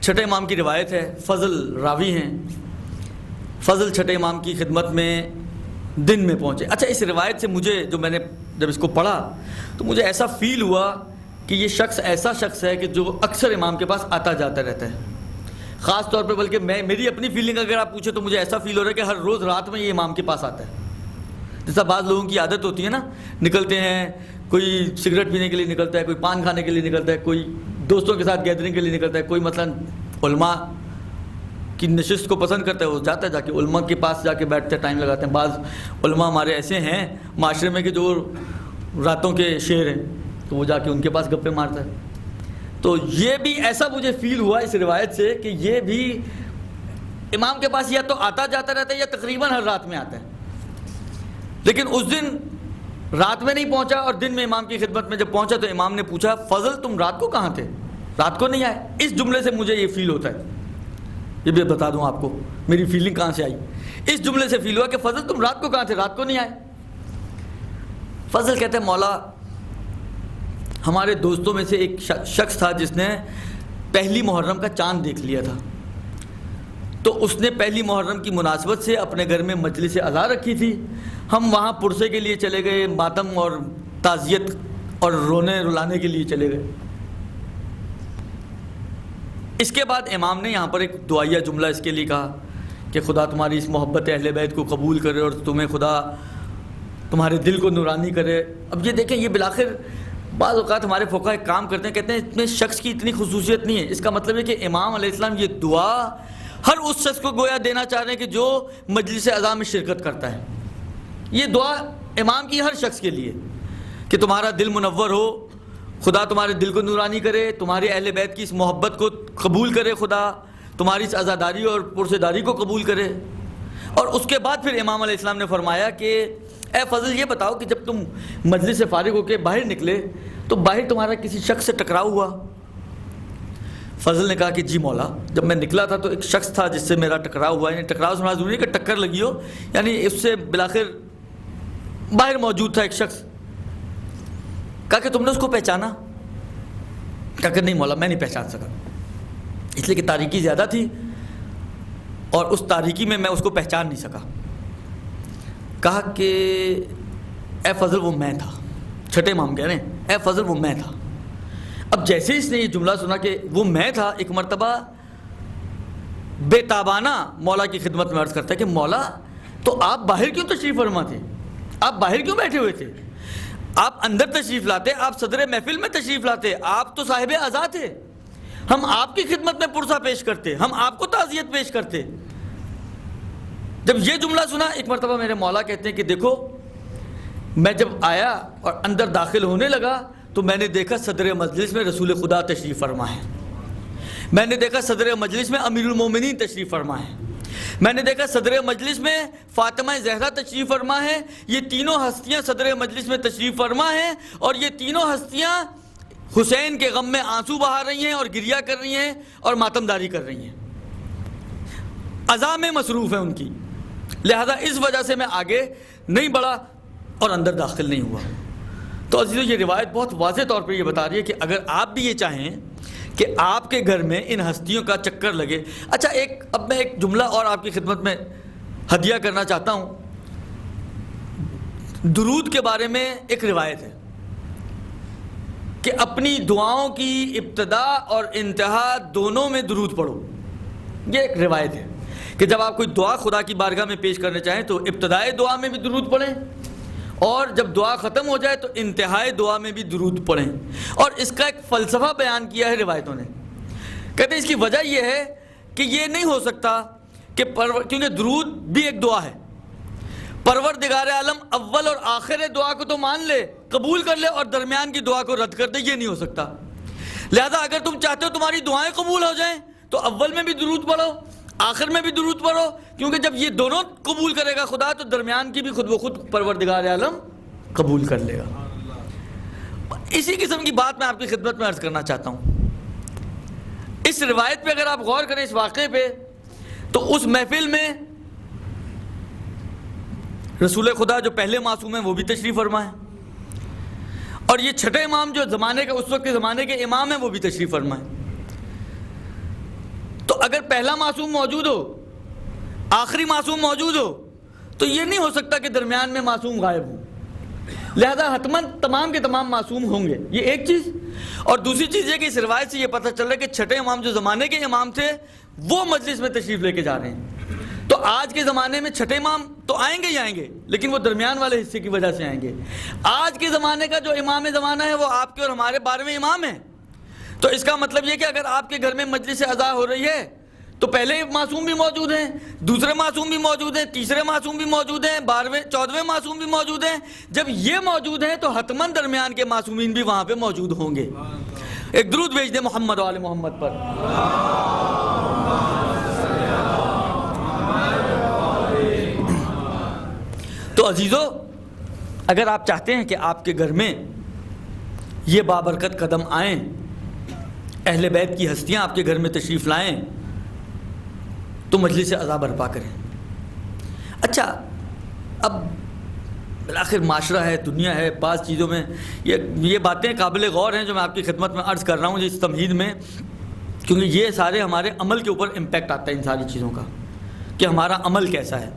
چھٹے امام کی روایت ہے، فضل راوی ہیں۔ فضل چھٹے امام کی خدمت میں دن میں پہنچے۔ اچھا، اس روایت سے مجھے میں نے جب اس کو پڑھا تو مجھے ایسا فیل ہوا کہ یہ شخص ایسا شخص ہے کہ جو اکثر امام کے پاس آتا جاتا رہتا ہے، خاص طور پہ۔ بلکہ میری اپنی فیلنگ اگر آپ پوچھیں تو مجھے ایسا فیل ہو رہا ہے کہ ہر روز رات میں یہ امام کے پاس آتا ہے۔ جیسا بعض لوگوں کی عادت ہوتی ہے نا، نکلتے ہیں، کوئی سگریٹ پینے کے لیے نکلتا ہے، کوئی پان کھانے کے لیے نکلتا ہے، کوئی دوستوں کے ساتھ گیدرنگ کے لیے نکلتا ہے، کوئی مثلا علماء کی نشست کو پسند کرتا ہے، وہ جاتا ہے، جا کے علماء کے پاس جا کے بیٹھتے ہیں، ٹائم لگاتے ہیں۔ بعض علماء ہمارے ایسے ہیں معاشرے میں کہ جو راتوں کے شیر ہیں، تو وہ جا کے ان کے پاس گپے مارتا ہے۔ تو یہ بھی ایسا مجھے فیل ہوا اس روایت سے کہ یہ بھی امام کے پاس یا تو آتا جاتا رہتا ہے یا تقریباً ہر رات میں آتا ہے۔ لیکن اس دن رات میں نہیں پہنچا، اور دن میں امام کی خدمت میں جب پہنچا تو امام نے پوچھا، فضل تم رات کو کہاں تھے؟ رات کو نہیں آئے؟ اس جملے سے مجھے یہ فیل ہوتا ہے، یہ بھی بتا دوں آپ کو میری فیلنگ کہاں سے آئی۔ اس جملے سے فیل ہوا کہ فضل تم رات کو کہاں تھے؟ رات کو نہیں آئے۔ فضل کہتے ہیں، مولا ہمارے دوستوں میں سے ایک شخص تھا جس نے پہلی محرم کا چاند دیکھ لیا تھا، تو اس نے پہلی محرم کی مناسبت سے اپنے گھر میں مجلس عزا رکھی تھی، ہم وہاں پرسے کے لیے چلے گئے، ماتم اور تعزیت اور رونے رلانے کے لیے چلے گئے۔ اس کے بعد امام نے یہاں پر ایک دعائیہ جملہ اس کے لیے کہا کہ خدا تمہاری اس محبت اہل بیت کو قبول کرے اور تمہیں خدا تمہارے دل کو نورانی کرے۔ اب یہ دیکھیں، یہ بالآخر بعض اوقات ہمارے فقہاء ایک کام کرتے ہیں، کہتے ہیں اس میں شخص کی اتنی خصوصیت نہیں ہے۔ اس کا مطلب ہے کہ امام علیہ السلام یہ دعا ہر اس شخص کو گویا دینا چاہ رہے ہیں کہ جو مجلس عزا میں شرکت کرتا ہے۔ یہ دعا امام کی ہر شخص کے لیے کہ تمہارا دل منور ہو، خدا تمہارے دل کو نورانی کرے، تمہارے اہل بیت کی اس محبت کو قبول کرے، خدا تمہاری اس عزاداری اور پرسیداری کو قبول کرے۔ اور اس کے بعد پھر امام علیہ السلام نے فرمایا کہ اے فضل یہ بتاؤ کہ جب تم مجلس سے فارغ ہو کے باہر نکلے تو باہر تمہارا کسی شخص سے ٹکراؤ ہوا؟ فضل نے کہا کہ جی مولا، جب میں نکلا تھا تو ایک شخص تھا جس سے میرا ٹکراؤ ہوا، یعنی ٹکراؤ سنا ضروری ہے کہ ٹکر لگی ہو، یعنی اس سے بالآخر باہر موجود تھا ایک شخص۔ کہا کہ تم نے اس کو پہچانا؟ کہا کہ نہیں مولا، میں نہیں پہچان سکا، اس لیے کہ تاریکی زیادہ تھی اور اس تاریکی میں اس کو پہچان نہیں سکا۔ کہا کہ اے فضل وہ میں تھا۔ چھٹے امام کہہ رہے ہیں اے فضل وہ میں تھا۔ اب جیسے اس نے یہ جملہ سنا کہ وہ میں تھا، ایک مرتبہ بے تابانہ مولا کی خدمت میں عرض کرتا ہے کہ مولا تو آپ باہر کیوں تشریف فرما تھے؟ آپ باہر کیوں بیٹھے ہوئے تھے؟ آپ اندر تشریف لاتے، آپ صدر محفل میں تشریف لاتے، آپ تو صاحب عزا تھے، ہم آپ کی خدمت میں پرسہ پیش کرتے، ہم آپ کو تعزیت پیش کرتے۔ جب یہ جملہ سنا ایک مرتبہ میرے مولا کہتے ہیں کہ دیکھو میں جب آیا اور اندر داخل ہونے لگا تو میں نے دیکھا صدر مجلس میں رسول خدا تشریف فرما ہے، میں نے دیکھا صدر مجلس میں امیر المومنین تشریف فرما ہے، میں نے دیکھا صدر مجلس میں فاطمہ زہرا تشریف فرما ہے۔ یہ تینوں ہستیاں صدر مجلس میں تشریف فرما ہیں اور یہ تینوں ہستیاں حسین کے غم میں آنسو بہا رہی ہیں اور گریہ کر رہی ہیں اور ماتم داری کر رہی ہیں، عزا میں مصروف ہیں ان کی، لہذا اس وجہ سے میں آگے نہیں بڑھا اور اندر داخل نہیں ہوا۔ تو عزیزو یہ روایت بہت واضح طور پر یہ بتا رہی ہے کہ اگر آپ بھی یہ چاہیں کہ آپ کے گھر میں ان ہستیوں کا چکر لگے۔ اچھا اب میں ایک جملہ اور آپ کی خدمت میں ہدیہ کرنا چاہتا ہوں۔ درود کے بارے میں ایک روایت ہے کہ اپنی دعاؤں کی ابتدا اور انتہا دونوں میں درود پڑھو۔ یہ ایک روایت ہے کہ جب آپ کوئی دعا خدا کی بارگاہ میں پیش کرنا چاہیں تو ابتدائی دعا میں بھی درود پڑھیں اور جب دعا ختم ہو جائے تو انتہائی دعا میں بھی درود پڑھیں۔ اور اس کا ایک فلسفہ بیان کیا ہے روایتوں نے، کہتے ہیں اس کی وجہ یہ ہے کہ یہ نہیں ہو سکتا کہ کیونکہ درود بھی ایک دعا ہے، پروردگار عالم اول اور آخر دعا کو تو مان لے، قبول کر لے، اور درمیان کی دعا کو رد کر دے، یہ نہیں ہو سکتا۔ لہذا اگر تم چاہتے ہو تمہاری دعائیں قبول ہو جائیں تو اول میں بھی درود پڑھو، آخر میں بھی درود پڑھو، کیونکہ جب یہ دونوں قبول کرے گا خدا تو درمیان کی بھی خود بخود پروردگار عالم قبول کر لے گا۔ اسی قسم کی بات میں آپ کی خدمت میں عرض کرنا چاہتا ہوں۔ اس روایت پہ اگر آپ غور کریں، اس واقعے پہ، تو اس محفل میں رسول خدا جو پہلے معصوم ہیں وہ بھی تشریف فرما ہے، اور یہ چھٹے امام جو زمانے کے اس وقت کے زمانے کے امام ہیں وہ بھی تشریف فرما ہے۔ تو اگر پہلا معصوم موجود ہو، آخری معصوم موجود ہو، تو یہ نہیں ہو سکتا کہ درمیان میں معصوم غائب ہوں، لہذا حتماً تمام کے تمام معصوم ہوں گے، یہ ایک چیز۔ اور دوسری چیز یہ کہ اس روایت سے یہ پتہ چل رہا ہے کہ چھٹے امام جو زمانے کے امام تھے وہ مجلس میں تشریف لے کے جا رہے ہیں۔ تو آج کے زمانے میں چھٹے امام تو آئیں گے ہی آئیں گے، لیکن وہ درمیان والے حصے کی وجہ سے آئیں گے۔ آج کے زمانے کا جو امام زمانہ ہے وہ آپ کے اور ہمارے 12ویں امام ہیں۔ تو اس کا مطلب یہ کہ اگر آپ کے گھر میں مجلس عزا ہو رہی ہے تو پہلے معصوم بھی موجود ہیں، دوسرے معصوم بھی موجود ہیں، تیسرے معصوم بھی موجود ہیں، 12ویں 14ویں معصوم بھی موجود ہیں۔ جب یہ موجود ہیں تو حتماً درمیان کے معصومین بھی وہاں پہ موجود ہوں گے۔ ایک درود بھیج دیں محمد و آل محمد پر۔ تو عزیزو، اگر آپ چاہتے ہیں کہ آپ کے گھر میں یہ بابرکت قدم آئیں، اہل بیت کی ہستیاں آپ کے گھر میں تشریف لائیں، تو مجلس عزا برپا کریں۔ اچھا، اب بالآخر معاشرہ ہے، دنیا ہے، بعض چیزوں میں یہ باتیں قابل غور ہیں جو میں آپ کی خدمت میں عرض کر رہا ہوں اس تمہید میں، کیونکہ یہ سارے ہمارے عمل کے اوپر امپیکٹ آتا ہے ان ساری چیزوں کا، کہ ہمارا عمل کیسا ہے۔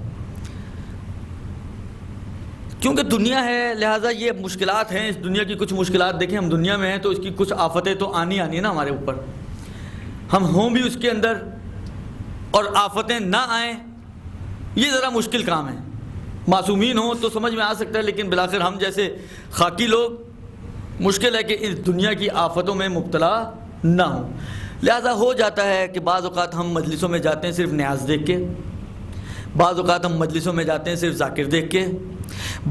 کیونکہ دنیا ہے، لہٰذا یہ مشکلات ہیں، اس دنیا کی کچھ مشکلات دیکھیں، ہم دنیا میں ہیں تو اس کی کچھ آفتیں تو آنی ہے نا ہمارے اوپر، ہم ہوں بھی اس کے اندر اور آفتیں نہ آئیں، یہ ذرا مشکل کام ہے۔ معصومین ہوں تو سمجھ میں آ سکتا ہے، لیکن بالآخر ہم جیسے خاکی لوگ مشکل ہے کہ اس دنیا کی آفتوں میں مبتلا نہ ہوں۔ لہذا ہو جاتا ہے کہ بعض اوقات ہم مجلسوں میں جاتے ہیں صرف نیاز دیکھ کے، بعض اوقات ہم مجلسوں میں جاتے ہیں صرف ذاکر دیکھ کے،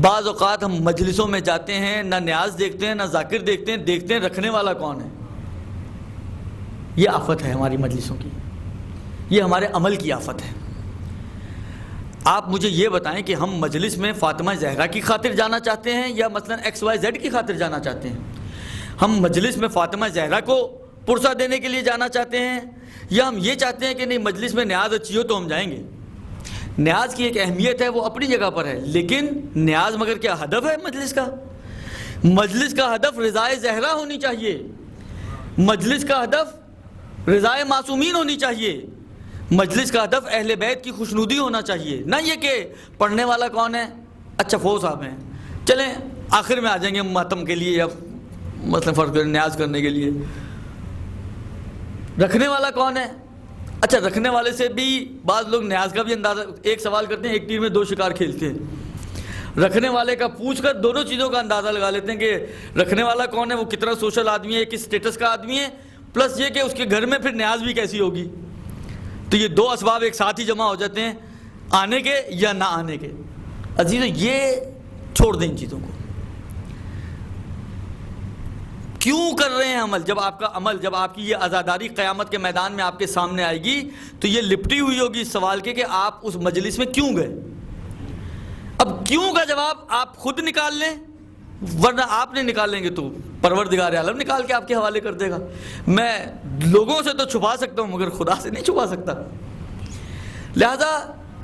بعض اوقات ہم مجلسوں میں جاتے ہیں نہ نیاز دیکھتے ہیں نہ ذاکر دیکھتے ہیں رکھنے والا کون ہے۔ یہ آفت ہے ہماری مجلسوں کی، یہ ہمارے عمل کی آفت ہے۔ آپ مجھے یہ بتائیں کہ ہم مجلس میں فاطمہ زہرا کی خاطر جانا چاہتے ہیں یا مثلا XYZ کی خاطر جانا چاہتے ہیں؟ ہم مجلس میں فاطمہ زہرا کو پرسہ دینے کے لیے جانا چاہتے ہیں یا ہم یہ چاہتے ہیں کہ نہیں مجلس میں نیاز اچھی ہو تو ہم جائیں گے؟ نیاز کی ایک اہمیت ہے، وہ اپنی جگہ پر ہے، لیکن نیاز مگر کیا ہدف ہے مجلس کا؟ مجلس کا ہدف رضائے زہرا ہونی چاہیے، مجلس کا ہدف رضائے معصومین ہونی چاہیے، مجلس کا ہدف اہل بیت کی خوشنودی ہونا چاہیے، نہ یہ کہ پڑھنے والا کون ہے، اچھا فوز صاحب ہیں، چلیں آخر میں آ جائیں گے ماتم کے لیے یا مثلا فرض کریں نیاز کرنے کے لیے۔ رکھنے والا کون ہے؟ اچھا رکھنے والے سے بھی بعض لوگ نیاز کا بھی اندازہ، ایک سوال کرتے ہیں ایک تیر میں 2 شکار کھیلتے ہیں، رکھنے والے کا پوچھ کر دونوں چیزوں کا اندازہ لگا لیتے ہیں کہ رکھنے والا کون ہے، وہ کتنا سوشل آدمی ہے، کس سٹیٹس کا آدمی ہے، پلس یہ کہ اس کے گھر میں پھر نیاز بھی کیسی ہوگی۔ تو یہ 2 اسباب ایک ساتھ ہی جمع ہو جاتے ہیں، آنے کے یا نہ آنے کے۔ عزیزو یہ چھوڑ دیں ان چیزوں کو۔ کیوں کر رہے ہیں عمل؟ جب آپ کا عمل، جب آپ کی یہ عزاداری قیامت کے میدان میں آپ کے سامنے آئے گی تو یہ لپٹی ہوئی ہوگی اس سوال کے کہ آپ اس مجلس میں کیوں گئے۔ اب کیوں کا جواب آپ خود نکال لیں، ورنہ آپ نے نکال لیں گے تو پروردگار عالم نکال کے آپ کے حوالے کر دے گا۔ میں لوگوں سے تو چھپا سکتا ہوں مگر خدا سے نہیں چھپا سکتا۔ لہذا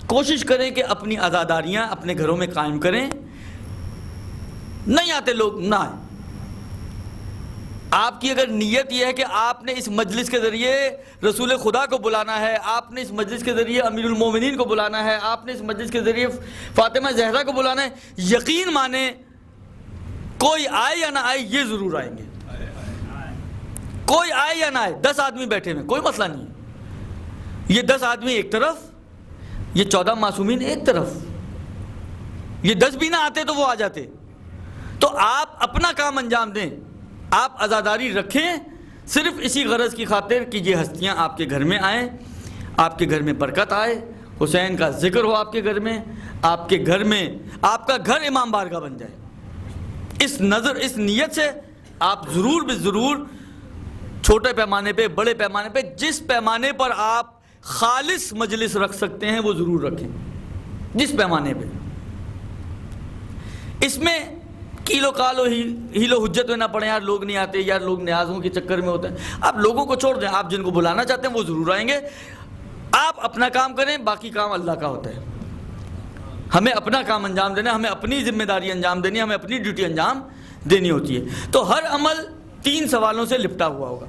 کوشش کریں کہ اپنی عزاداریاں اپنے گھروں میں قائم کریں، نہیں آتے لوگ نہ آئیں۔ آپ کی اگر نیت یہ ہے کہ آپ نے اس مجلس کے ذریعے رسول خدا کو بلانا ہے، آپ نے اس مجلس کے ذریعے امیر المومنین کو بلانا ہے، آپ نے اس مجلس کے ذریعے فاطمہ زہرا کو بلانا ہے، یقین مانیں کوئی آئے یا نہ آئے یہ ضرور آئیں گے۔ کوئی آئے یا نہ آئے، 10 آدمی بیٹھے ہوئے کوئی مسئلہ نہیں ہے، یہ 10 آدمی ایک طرف، یہ 14 معصومین ایک طرف، یہ 10 بھی نہ آتے تو وہ آ جاتے۔ تو آپ اپنا کام انجام دیں، آپ عزاداری رکھیں صرف اسی غرض کی خاطر کہ یہ ہستیاں آپ کے گھر میں آئیں، آپ کے گھر میں برکت آئے، حسین کا ذکر ہو آپ کے گھر میں، آپ کے گھر میں آپ کا گھر امام بارگاہ بن جائے۔ اس نیت سے آپ ضرور بھی ضرور چھوٹے پیمانے پہ، بڑے پیمانے پہ، جس پیمانے پر آپ خالص مجلس رکھ سکتے ہیں وہ ضرور رکھیں، جس پیمانے پہ۔ اس میں کیلو کالو ہیلو حجت میں نہ پڑے، یار لوگ نہیں آتے، یار لوگ نیازوں کے چکر میں ہوتے ہیں۔ آپ لوگوں کو چھوڑ دیں، آپ جن کو بلانا چاہتے ہیں وہ ضرور آئیں گے۔ آپ اپنا کام کریں، باقی کام اللہ کا ہوتا ہے۔ ہمیں اپنا کام انجام دینا، ہمیں اپنی ذمہ داری انجام دینی، ہمیں اپنی ڈیوٹی انجام دینی ہوتی ہے۔ تو ہر عمل 3 سوالوں سے لپٹا ہوا ہوگا۔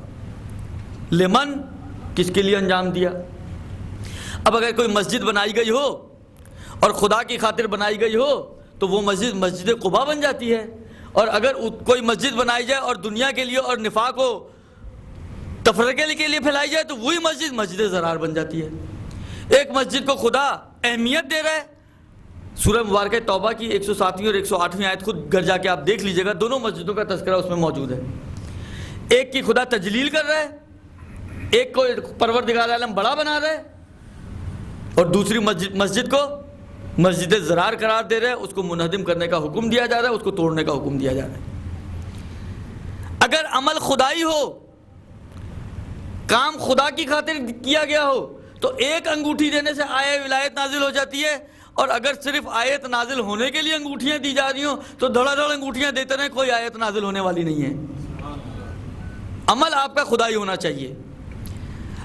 لمن، کس کے لیے انجام دیا۔ اب اگر کوئی مسجد بنائی گئی ہو اور خدا کی خاطر بنائی گئی ہو تو وہ مسجد قباء بن جاتی ہے، اور اگر کوئی مسجد بنائی جائے اور دنیا کے لیے اور نفاق و تفرقے کے لیے پھیلائی جائے تو وہی مسجد زرار بن جاتی ہے۔ ایک مسجد کو خدا اہمیت دے رہا ہے۔ سورہ مبارکہ توبہ کی 107ویں اور 108ویں آیت خود گھر جا کے آپ دیکھ لیجئے گا، دونوں مسجدوں کا تذکرہ اس میں موجود ہے۔ ایک کی خدا تجلیل کر رہا ہے، ایک کو پروردگار عالم بڑا بنا رہا ہے، اور دوسری مسجد کو مسجد زرار قرار دے رہا ہے، اس کو منہدم کرنے کا حکم دیا جا رہا ہے، اس کو توڑنے کا حکم دیا جا رہا ہے۔ اگر عمل خدائی ہو، کام خدا کی خاطر کیا گیا ہو تو ایک انگوٹھی دینے سے آیت ولایت نازل ہو جاتی ہے، اور اگر صرف آیت نازل ہونے کے لیے انگوٹھیاں دی جا رہی ہوں تو دھڑا دھڑ انگوٹھیاں دیتے رہیں، کوئی آیت نازل ہونے والی نہیں ہے۔ عمل آپ کا خدائی ہونا چاہیے۔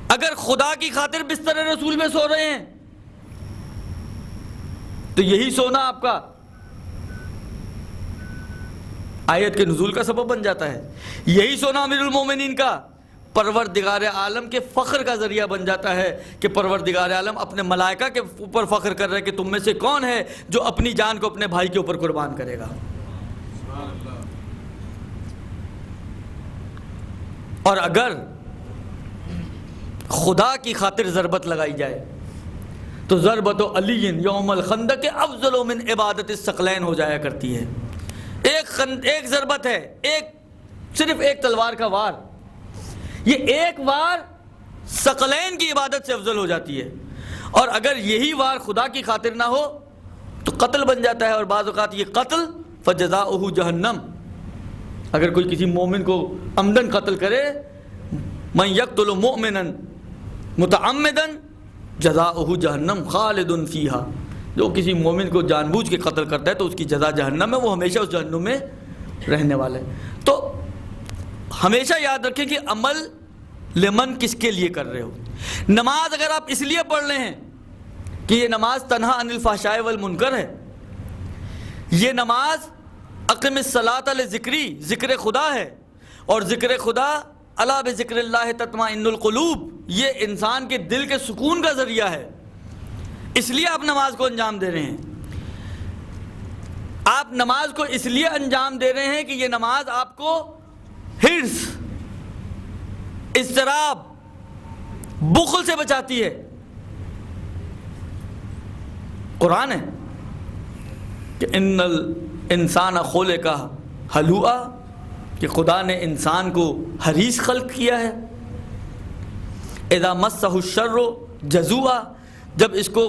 اگر خدا کی خاطر بستر رسول میں سو رہے ہیں تو یہی سونا آپ کا آیت کے نزول کا سبب بن جاتا ہے، یہی سونا امیر المومنین کا پروردگار عالم کے فخر کا ذریعہ بن جاتا ہے کہ پروردگار عالم اپنے ملائکہ کے اوپر فخر کر رہے کہ تم میں سے کون ہے جو اپنی جان کو اپنے بھائی کے اوپر قربان کرے گا۔ اور اگر خدا کی خاطر ضربت لگائی جائے تو ضربت علی یوم الخندق افضل من عبادت الثقلین ہو جایا کرتی ہے۔ ایک ضربت ہے، صرف ایک تلوار کا وار، یہ ایک وار ثقلین کی عبادت سے افضل ہو جاتی ہے۔ اور اگر یہی وار خدا کی خاطر نہ ہو تو قتل بن جاتا ہے، اور بعض اوقات یہ قتل فجزاؤہ جہنم، اگر کوئی کسی مومن کو عمدن قتل کرے، من یقتل مؤمنا متعمدا جزاؤہ جہنم خالد فیہا، جو کسی مومن کو جان بوجھ کے قتل کرتا ہے تو اس کی جزا جہنم ہے، وہ ہمیشہ اس جہنم میں رہنے والا ہے۔ تو ہمیشہ یاد رکھیں کہ عمل لمن کس کے لیے کر رہے ہو۔ نماز اگر آپ اس لیے پڑھ رہے ہیں کہ یہ نماز تنہا عن الفحشاء والمنکر ہے، یہ نماز اقم الصلاۃ لذکری، ذکر خدا ہے، اور ذکر خدا الا بذکر اللہ تطمئن القلوب، یہ انسان کے دل کے سکون کا ذریعہ ہے، اس لیے آپ نماز کو انجام دے رہے ہیں۔ آپ نماز کو اس لیے انجام دے رہے ہیں کہ یہ نماز آپ کو حرص، اضطراب، بخل سے بچاتی ہے۔ قرآن ہے کہ ان الانسان خلق ہلوعا، کہ خدا نے انسان کو حریص خلق کیا ہے۔ اذا مسہ الشر جزوعا، جب اس کو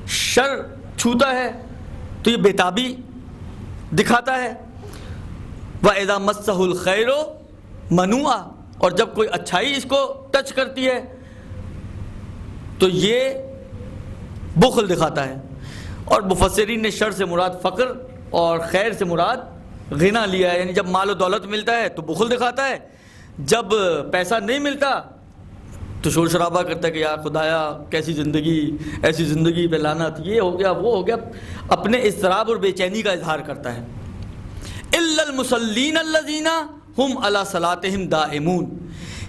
شر چھوتا ہے تو یہ بیتابی دکھاتا ہے۔ وَإِذَا مَسَّهُ الْخَيْرُ مَنُوعًا، اور جب کوئی اچھائی اس کو ٹچ کرتی ہے تو یہ بخل دکھاتا ہے۔ اور مفسرین نے شر سے مراد فقر اور خیر سے مراد غنا لیا ہے، یعنی جب مال و دولت ملتا ہے تو بخل دکھاتا ہے، جب پیسہ نہیں ملتا تو شور شرابہ کرتا ہے کہ یار خدایا کیسی زندگی، ایسی زندگی پہ لعنت، یہ ہو گیا وہ ہو گیا، اپنے اضطراب اور بے چینی کا اظہار کرتا ہے۔ الا المصلین الذین ہم علی صلاتہم دائمون،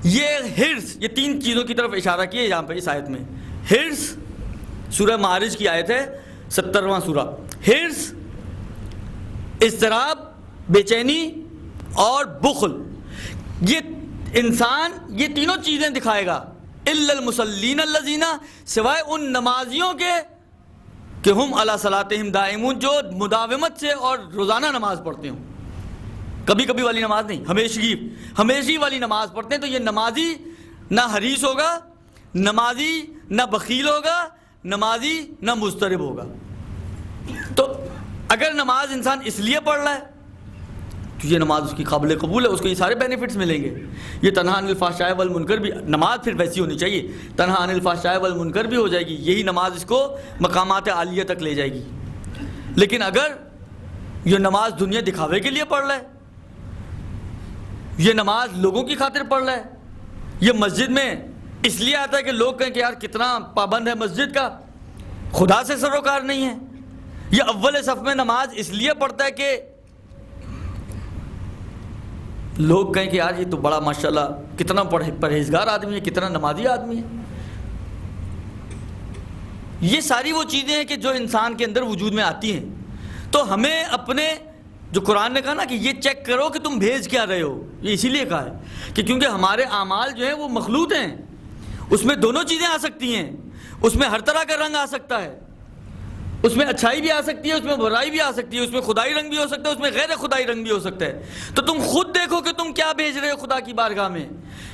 یہ حرص، یہ 3 چیزوں کی طرف اشارہ کیا ہے یہاں پہ اس آیت میں۔ حرص، سورہ معارج کی آیت ہے 70واں سورہ۔ حرص، اضطراب، بے چینی اور بخل، یہ انسان یہ تینوں چیزیں دکھائے گا۔ الا المصلین الذین، سوائے ان نمازیوں کے کہ ہم علی صلاتہم دائمون، جو مداومت سے اور روزانہ نماز پڑھتے ہوں، کبھی کبھی والی نماز نہیں، ہمیشگی والی نماز پڑھتے ہیں۔ تو یہ نمازی نہ حریص ہوگا، نمازی نہ بخیل ہوگا، نمازی نہ مضطرب ہوگا۔ تو اگر نماز انسان اس لیے پڑھ رہا ہے تو یہ نماز اس کی قابل قبول ہے، اس کو یہ سارے بینیفٹس ملیں گے۔ یہ تنہا عن الفحشاء والمنکر بھی، نماز پھر ویسی ہونی چاہیے، تنہا عن الفحشاء والمنکر بھی ہو جائے گی، یہی نماز اس کو مقامات عالیہ تک لے جائے گی۔ لیکن اگر یہ نماز دنیا دکھاوے کے لیے پڑھ رہا ہے، یہ نماز لوگوں کی خاطر پڑھ رہا ہے، یہ مسجد میں اس لیے آتا ہے کہ لوگ کہیں کہ یار کتنا پابند ہے مسجد کا، خدا سے سروکار نہیں ہے، یہ اول صف میں نماز اس لیے پڑھتا ہے کہ لوگ کہیں کہ یار یہ تو بڑا ماشاءاللہ کتنا پرہیزگار آدمی ہے، کتنا نمازی آدمی ہے۔ یہ ساری وہ چیزیں ہیں کہ جو انسان کے اندر وجود میں آتی ہیں۔ تو ہمیں اپنے، جو قرآن نے کہا نا کہ یہ چیک کرو کہ تم بھیج کیا رہے ہو، یہ اسی لیے کہا ہے کہ کیونکہ ہمارے اعمال جو ہیں وہ مخلوط ہیں، اس میں دونوں چیزیں آ سکتی ہیں، اس میں ہر طرح کا رنگ آ سکتا ہے، اس میں اچھائی بھی آ سکتی ہے، اس میں برائی بھی آ سکتی ہے، اس میں خدائی رنگ بھی ہو سکتا ہے، اس میں غیر خدائی رنگ بھی ہو سکتا ہے۔ تو تم خود دیکھو کہ تم کیا بھیج رہے ہو خدا کی بارگاہ میں،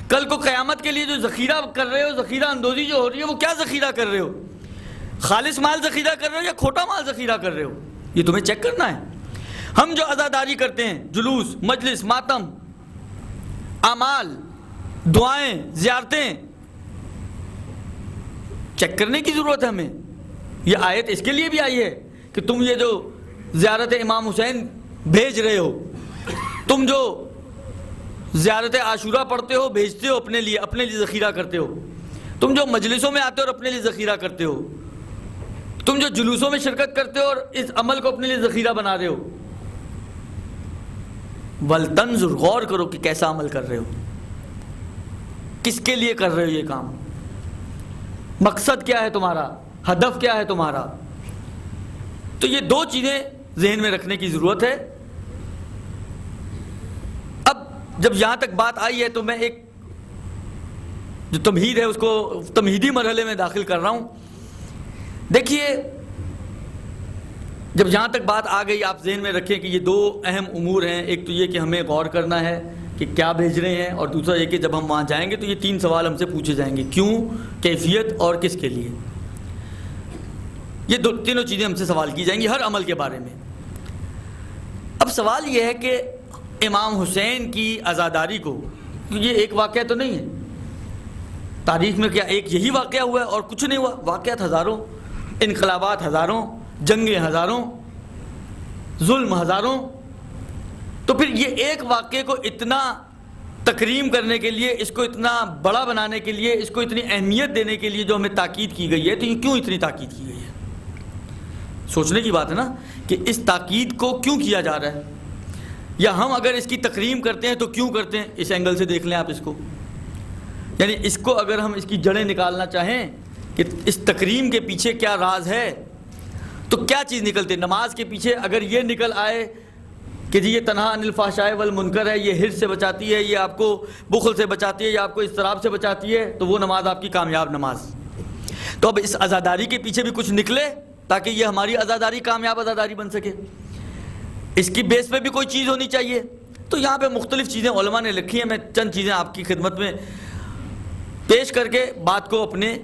کل کو قیامت کے لیے جو ذخیرہ کر رہے ہو، ذخیرہ اندوزی جو ہو رہی ہے، وہ کیا ذخیرہ کر رہے ہو، خالص مال ذخیرہ کر رہے ہو یا کھوٹا مال ذخیرہ کر رہے ہو، یہ تمہیں چیک کرنا ہے۔ ہم جو عزاداری کرتے ہیں، جلوس، مجلس، ماتم، اعمال، دعائیں، زیارتیں، چیک کرنے کی ضرورت ہے ہمیں۔ یہ آیت اس کے لیے بھی آئی ہے کہ تم یہ جو زیارت امام حسین بھیج رہے ہو، تم جو زیارت عاشورہ پڑھتے ہو بھیجتے ہو اپنے لیے ذخیرہ کرتے ہو، تم جو مجلسوں میں آتے ہو اور اپنے لیے ذخیرہ کرتے ہو، تم جو جلوسوں میں شرکت کرتے ہو اور اس عمل کو اپنے لیے ذخیرہ بنا رہے ہو، ولتنظر، غور کرو کہ کیسا عمل کر رہے ہو، کس کے لیے کر رہے ہو یہ کام، مقصد کیا ہے تمہارا، ہدف کیا ہے تمہارا۔ تو یہ دو چیزیں ذہن میں رکھنے کی ضرورت ہے۔ اب جب یہاں تک بات آئی ہے تو میں ایک جو تمہید ہے اس کو تمہیدی مرحلے میں داخل کر رہا ہوں۔ دیکھیے، جب یہاں تک بات آ گئی، آپ ذہن میں رکھیں کہ یہ دو اہم امور ہیں، ایک تو یہ کہ ہمیں غور کرنا ہے کہ کیا بھیج رہے ہیں، اور دوسرا یہ کہ جب ہم وہاں جائیں گے تو یہ تین سوال ہم سے پوچھے جائیں گے، کیوں، کیفیت اور کس کے لیے۔ یہ تینوں چیزیں ہم سے سوال کی جائیں گی ہر عمل کے بارے میں۔ اب سوال یہ ہے کہ امام حسین کی عزاداری کو، یہ ایک واقعہ تو نہیں ہے تاریخ میں، کیا ایک یہی واقعہ ہوا ہے اور کچھ نہیں ہوا؟ واقعات ہزاروں، انقلابات ہزاروں، جنگیں ہزاروں، ظلم ہزاروں۔ تو پھر یہ ایک واقعے کو اتنا تکریم کرنے کے لیے، اس کو اتنا بڑا بنانے کے لیے، اس کو اتنی اہمیت دینے کے لیے جو ہمیں تاکید کی گئی ہے، تو یہ کیوں اتنی تاکید کی گئی ہے؟ سوچنے کی بات ہے نا کہ اس تاکید کو کیوں کیا جا رہا ہے، یا ہم اگر اس کی تکریم کرتے ہیں تو کیوں کرتے ہیں؟ اس اینگل سے دیکھ لیں آپ اس کو، یعنی اس کو اگر ہم اس کی جڑیں نکالنا چاہیں کہ اس تکریم کے پیچھے کیا راز ہے، تو کیا چیز نکلتی ہے؟ نماز کے پیچھے اگر یہ نکل آئے کہ جی یہ تنہا عن الفحشاء والمنکر ہے، یہ حرص سے بچاتی ہے، یہ آپ کو بخل سے بچاتی ہے، یا آپ کو اضطراب سے بچاتی ہے، تو وہ نماز آپ کی کامیاب نماز۔ تو اب اس عزاداری کے پیچھے بھی کچھ نکلے تاکہ یہ ہماری عزاداری کامیاب عزاداری بن سکے، اس کی بیس پہ بھی کوئی چیز ہونی چاہیے۔ تو یہاں پہ مختلف چیزیں علماء نے لکھی ہیں، میں چند چیزیں آپ کی خدمت میں پیش کر کے بات کو اپنے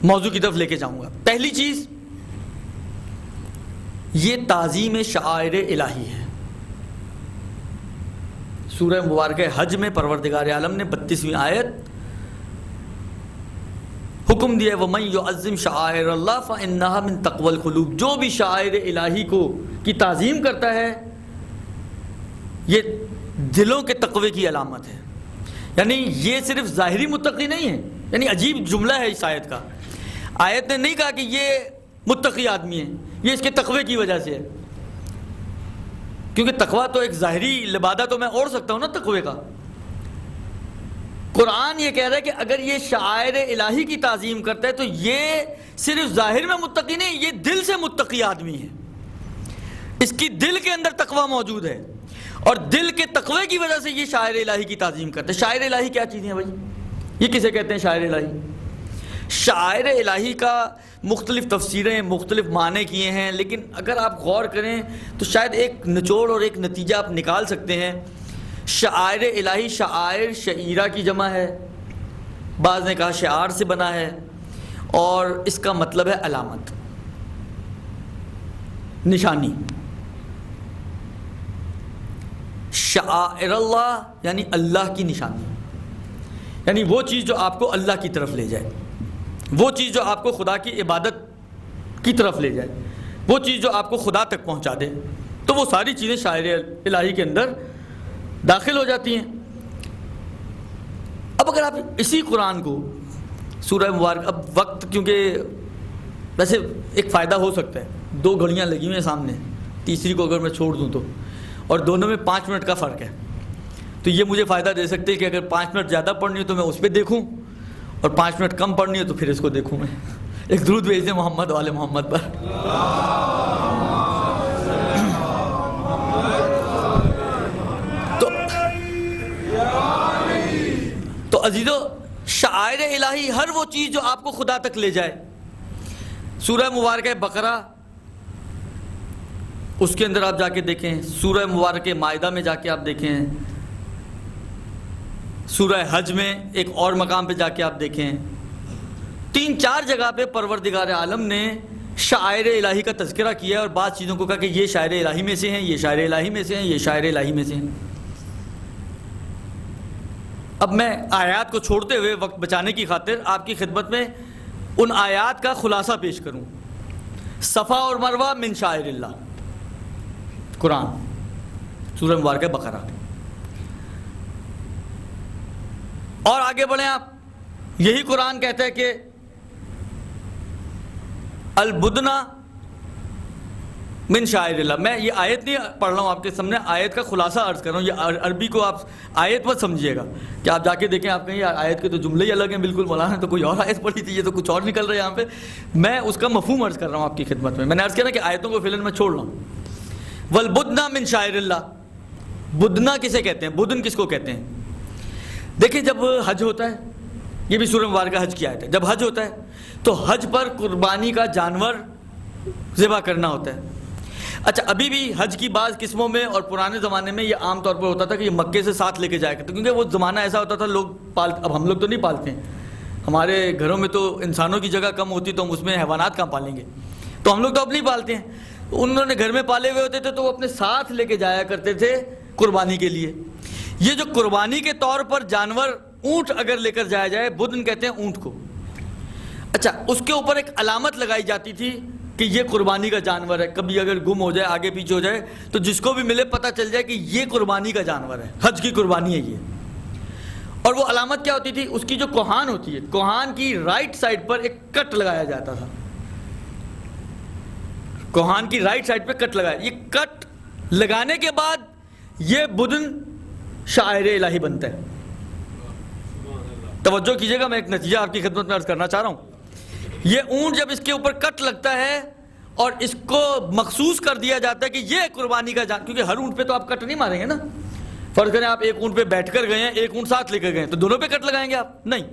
موضوع کی طرف لے کے جاؤں گا۔ پہلی چیز، یہ تعظیم شعائر الہی ہے۔ سورہ مبارکہ حج میں پروردگار عالم نے 32ویں آیت حکم دیا، وَمَن يُعَظِّمْ شَعَائِرَ اللَّهِ فَإِنَّهَا مِن تَقْوَى الْقُلُوبِ، جو بھی شعائر الہی کی تعظیم کرتا ہے یہ دلوں کے تقوی کی علامت ہے۔ یعنی یہ صرف ظاہری متقی نہیں ہے، یعنی عجیب جملہ ہے اس آیت کا۔ آیت نے نہیں کہا کہ یہ متقی آدمی ہے، یہ اس کے تقوی کی وجہ سے ہے، کیونکہ تقوی تو ایک ظاہری لبادہ تو میں اوڑھ سکتا ہوں نا تقوی کا۔ قرآن یہ کہہ رہا ہے کہ اگر یہ شعائر الہی کی تعظیم کرتا ہے تو یہ صرف ظاہر میں متقی نہیں، یہ دل سے متقی آدمی ہے، اس کی دل کے اندر تقوی موجود ہے، اور دل کے تقوی کی وجہ سے یہ شاعر الہی کی تعظیم کرتے ہیں۔ شاعر الہی کیا چیز ہے بھائی؟ یہ کسے کہتے ہیں شاعر الہی؟ شاعر الہی کا مختلف تفسیریں، مختلف معنی کیے ہیں، لیکن اگر آپ غور کریں تو شاید ایک نچوڑ اور ایک نتیجہ آپ نکال سکتے ہیں۔ شاعر الہی، شعائر شعیرہ کی جمع ہے، بعض نے کہا شعار سے بنا ہے، اور اس کا مطلب ہے علامت، نشانی۔ شعائر اللہ یعنی اللہ کی نشانی، یعنی وہ چیز جو آپ کو اللہ کی طرف لے جائے، وہ چیز جو آپ کو خدا کی عبادت کی طرف لے جائے، وہ چیز جو آپ کو خدا تک پہنچا دے، تو وہ ساری چیزیں شاعر الہی کے اندر داخل ہو جاتی ہیں۔ اب اگر آپ اسی قرآن کو سورہ مبارک، اب وقت کیونکہ ویسے ایک فائدہ ہو سکتا ہے، 2 گھڑیاں لگی ہوئی ہیں سامنے، تیسری کو اگر میں چھوڑ دوں تو، اور دونوں میں 5 منٹ کا فرق ہے، تو یہ مجھے فائدہ دے سکتے ہیں کہ اگر 5 منٹ زیادہ پڑھنی ہو تو میں اس پہ دیکھوں، اور 5 منٹ کم پڑھنی ہو تو پھر اس کو دیکھوں میں۔ ایک درود بھیج دیں محمد والے محمد پر۔ تو عزیزو، شعائر الہی ہر وہ چیز جو آپ کو خدا تک لے جائے۔ سورہ مبارکہ بقرہ، اس کے اندر آپ جا کے دیکھیں، سورہ مبارکہ مائدہ میں جا کے آپ دیکھیں، سورہ حج میں ایک اور مقام پہ جا کے آپ دیکھیں، 3-4 جگہ پہ پروردگار عالم نے شاعر الہی کا تذکرہ کیا ہے اور بعض چیزوں کو کہا کہ یہ شاعر الہی میں سے ہیں، یہ شاعر الہی میں سے ہیں، یہ شاعر الہی میں سے ہیں۔ اب میں آیات کو چھوڑتے ہوئے وقت بچانے کی خاطر آپ کی خدمت میں ان آیات کا خلاصہ پیش کروں۔ صفا اور مروہ من شاعر اللہ، قرآن سورہ مبارکہ بقرہ۔ اور آگے بڑھیں آپ، یہی قرآن کہتا ہے کہ البدنا من شاعر اللہ۔ میں یہ آیت نہیں پڑھ رہا ہوں آپ کے سامنے، آیت کا خلاصہ عرض کر رہا ہوں۔ یہ عربی کو آپ آیت مت سمجھیے گا کہ آپ جا کے دیکھیں، آپ کہیں یار آیت کے تو جملے ہی الگ ہیں بالکل، مولانا تو کوئی اور آیت پڑھی تھی، یہ تو کچھ اور نکل رہا ہے یہاں پہ۔ میں اس کا مفہوم عرض کر رہا ہوں آپ کی خدمت میں۔ میں نے عرض کیا نا کہ آیتوں کو فعلاً میں چھوڑ رہا ہوں۔ والبدنا من شاعر اللہ، بدنا کسے کہتے ہیں، بدن کس کو کہتے ہیں؟ دیکھیں جب حج ہوتا ہے، یہ بھی سورہ مبارکہ حج کی آیت ہے، جب حج ہوتا ہے تو حج پر قربانی کا جانور ذبح کرنا ہوتا ہے۔ اچھا، ابھی بھی حج کی بعض قسموں میں اور پرانے زمانے میں یہ عام طور پر ہوتا تھا کہ یہ مکے سے ساتھ لے کے جایا کرتے، کیونکہ وہ زمانہ ایسا ہوتا تھا لوگ اب ہم لوگ تو نہیں پالتے ہیں، ہمارے گھروں میں تو انسانوں کی جگہ کم ہوتی تو ہم اس میں حیوانات کہاں پالیں گے، تو ہم لوگ تو اب نہیں پالتے ہیں۔ انہوں نے گھر میں پالے ہوئے ہوتے تھے تو وہ اپنے ساتھ لے کے جایا کرتے تھے قربانی کے لیے۔ یہ جو قربانی کے طور پر جانور اونٹ اگر لے کر جایا جائے، بدن کہتے ہیں اونٹ کو۔ اچھا، اس کے اوپر ایک علامت لگائی جاتی تھی کہ یہ قربانی کا جانور ہے، کبھی اگر گم ہو جائے، آگے پیچھے ہو جائے تو جس کو بھی ملے پتہ چل جائے کہ یہ قربانی کا جانور ہے، حج کی قربانی ہے یہ۔ اور وہ علامت کیا ہوتی تھی؟ اس کی جو کوہان ہوتی ہے، کوہان کی رائٹ سائڈ پر ایک کٹ لگایا جاتا تھا، کوہان کی رائٹ سائڈ پہ کٹ لگایا۔ یہ کٹ لگانے کے بعد یہ بدن شاعر الہی بنتا ہے۔ توجہ کیجئے گا، میں ایک نتیجہ آپ کی خدمت میں عرض کرنا چاہ رہا ہوں۔ یہ اونٹ جب اس کے اوپر کٹ لگتا ہے اور اس کو مخصوص کر دیا جاتا ہے کہ یہ قربانی کا کیونکہ ہر اونٹ پہ تو آپ کٹ نہیں ماریں گے نا، فرض کریں آپ ایک اونٹ پہ بیٹھ کر گئے ہیں، ایک اونٹ ساتھ لے کر گئے ہیں، تو دونوں پہ کٹ لگائیں گے آپ؟ نہیں،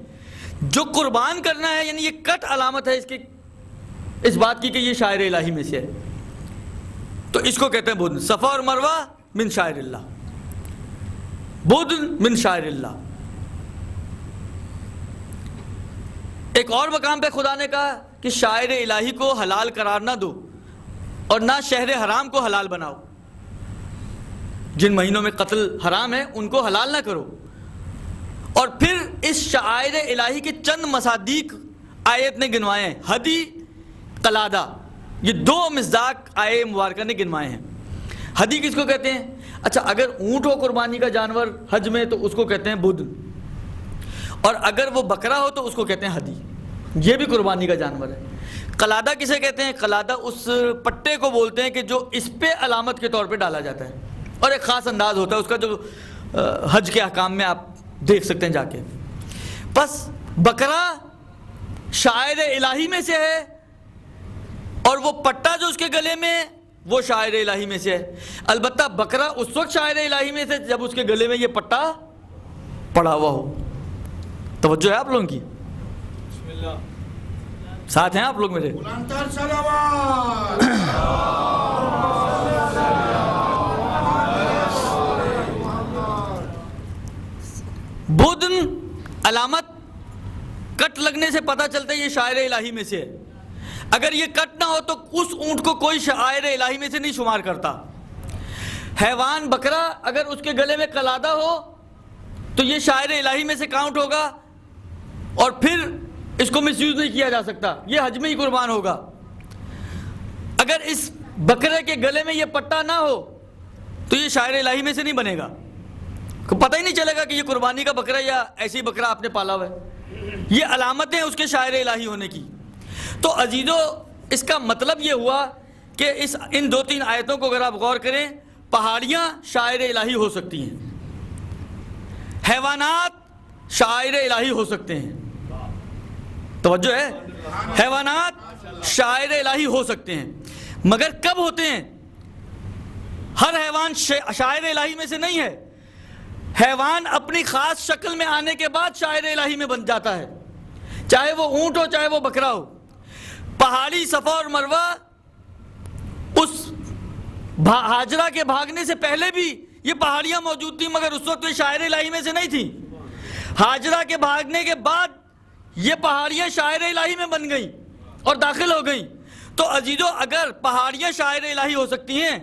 جو قربان کرنا ہے یعنی یہ کٹ علامت ہے اس بات کی کہ یہ شاعر الہی میں سے ہے، تو اس کو کہتے ہیں بدن۔ صفا اور مروہ من شاعر اللہ، بدن من شاعر اللہ۔ ایک اور مقام پہ خدا نے کہا کہ شاعر الہی کو حلال قرار نہ دو اور نہ شہر حرام کو حلال بناؤ، جن مہینوں میں قتل حرام ہے ان کو حلال نہ کرو۔ اور پھر اس شاعر الہی کے چند مصادیق آیت نے گنوائے ہیں، ہدی، قلادہ، یہ 2 مصداق آیت مبارکہ نے گنوائے ہیں۔ ہدی کس کو کہتے ہیں؟ اچھا، اگر اونٹ ہو قربانی کا جانور حج میں تو اس کو کہتے ہیں بدن، اور اگر وہ بکرا ہو تو اس کو کہتے ہیں ہدی، یہ بھی قربانی کا جانور ہے۔ قلادہ کسے کہتے ہیں؟ قلادہ اس پٹے کو بولتے ہیں کہ جو اس پہ علامت کے طور پہ ڈالا جاتا ہے، اور ایک خاص انداز ہوتا ہے اس کا جو حج کے احکام میں آپ دیکھ سکتے ہیں جا کے۔ بس بکرا شاعر الہی میں سے ہے، اور وہ پٹا جو اس کے گلے میں وہ شاعر الہی میں سے ہے۔ البتہ بکرا اس وقت شاعر الہی میں سے جب اس کے گلے میں یہ پٹا پڑا ہوا ہو۔ توجہ ہے آپ لوگوں کی؟ ساتھ ہیں آپ لوگ میرے؟ بدن علامت کٹ لگنے سے پتہ چلتا ہے یہ شاعر الہی میں سے ہے. اگر یہ کٹ نہ ہو تو اس اونٹ کو کوئی شاعر الہی میں سے نہیں شمار کرتا. حیوان بکرا اگر اس کے گلے میں قلادہ ہو تو یہ شاعر الہی میں سے کاؤنٹ ہوگا اور پھر اس کو مس یوز نہیں کیا جا سکتا, یہ حج میں ہی قربان ہوگا. اگر اس بکرے کے گلے میں یہ پٹا نہ ہو تو یہ شاعر الہی میں سے نہیں بنے گا, پتہ ہی نہیں چلے گا کہ یہ قربانی کا بکرا یا ایسے ہی بکرا آپ نے پالا ہوا ہے. یہ علامتیں اس کے شاعر الہی ہونے کی. تو عزیزو, اس کا مطلب یہ ہوا کہ ان 2-3 آیتوں کو اگر آپ غور کریں, پہاڑیاں شاعر الہی ہو سکتی ہیں, حیوانات شاعر الہی ہو سکتے ہیں. توجہ ہے, حیوانات شاعر الہی ہو سکتے ہیں, مگر کب ہوتے ہیں؟ ہر حیوان شاعر الہی میں سے نہیں ہے. حیوان اپنی خاص شکل میں آنے کے بعد شاعر الہی میں بن جاتا ہے, چاہے وہ اونٹ ہو چاہے وہ بکرا ہو. پہاڑی صفا اور مروہ اس ہاجرہ کے بھاگنے سے پہلے بھی یہ پہاڑیاں موجود تھیں, مگر اس وقت وہ شاعر الہی میں سے نہیں تھیں. ہاجرہ کے بھاگنے کے بعد یہ پہاڑیاں شاعر الہی میں بن گئیں اور داخل ہو گئیں. تو عزیزو, اگر پہاڑیاں شاعر الہی ہو سکتی ہیں,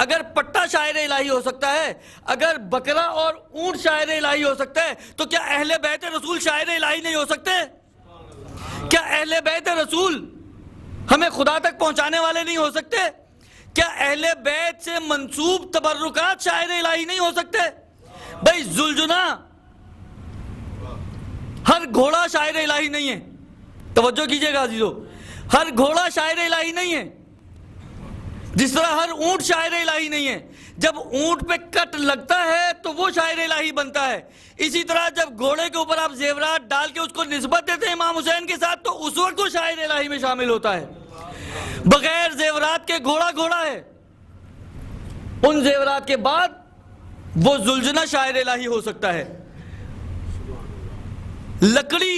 اگر پٹا شاعر الہی ہو سکتا ہے, اگر بکرا اور اونٹ شاعر الہی ہو سکتا ہے, تو کیا اہل بیت رسول شاعر الہی نہیں ہو سکتے؟ کیا اہل بیت رسول ہمیں خدا تک پہنچانے والے نہیں ہو سکتے؟ کیا اہل بیت سے منسوب تبرکات شاعر الہی نہیں ہو سکتے؟ بھائی ذوالجناح ہر گھوڑا شاعر الہی نہیں ہے. توجہ کیجئے گا عزیزو, ہر گھوڑا شاعر الہی نہیں ہے, جس طرح ہر اونٹ شاعر الہی نہیں ہے. جب اونٹ پہ کٹ لگتا ہے تو وہ شاعر الہی بنتا ہے. اسی طرح جب گھوڑے کے اوپر آپ زیورات ڈال کے اس کو نسبت دیتے ہیں امام حسین کے ساتھ, تو اس وقت وہ شاعر الہی میں شامل ہوتا ہے. بغیر زیورات کے گھوڑا گھوڑا ہے, ان زیورات کے بعد وہ ذوالجناح شاعر الہی ہو سکتا ہے. لکڑی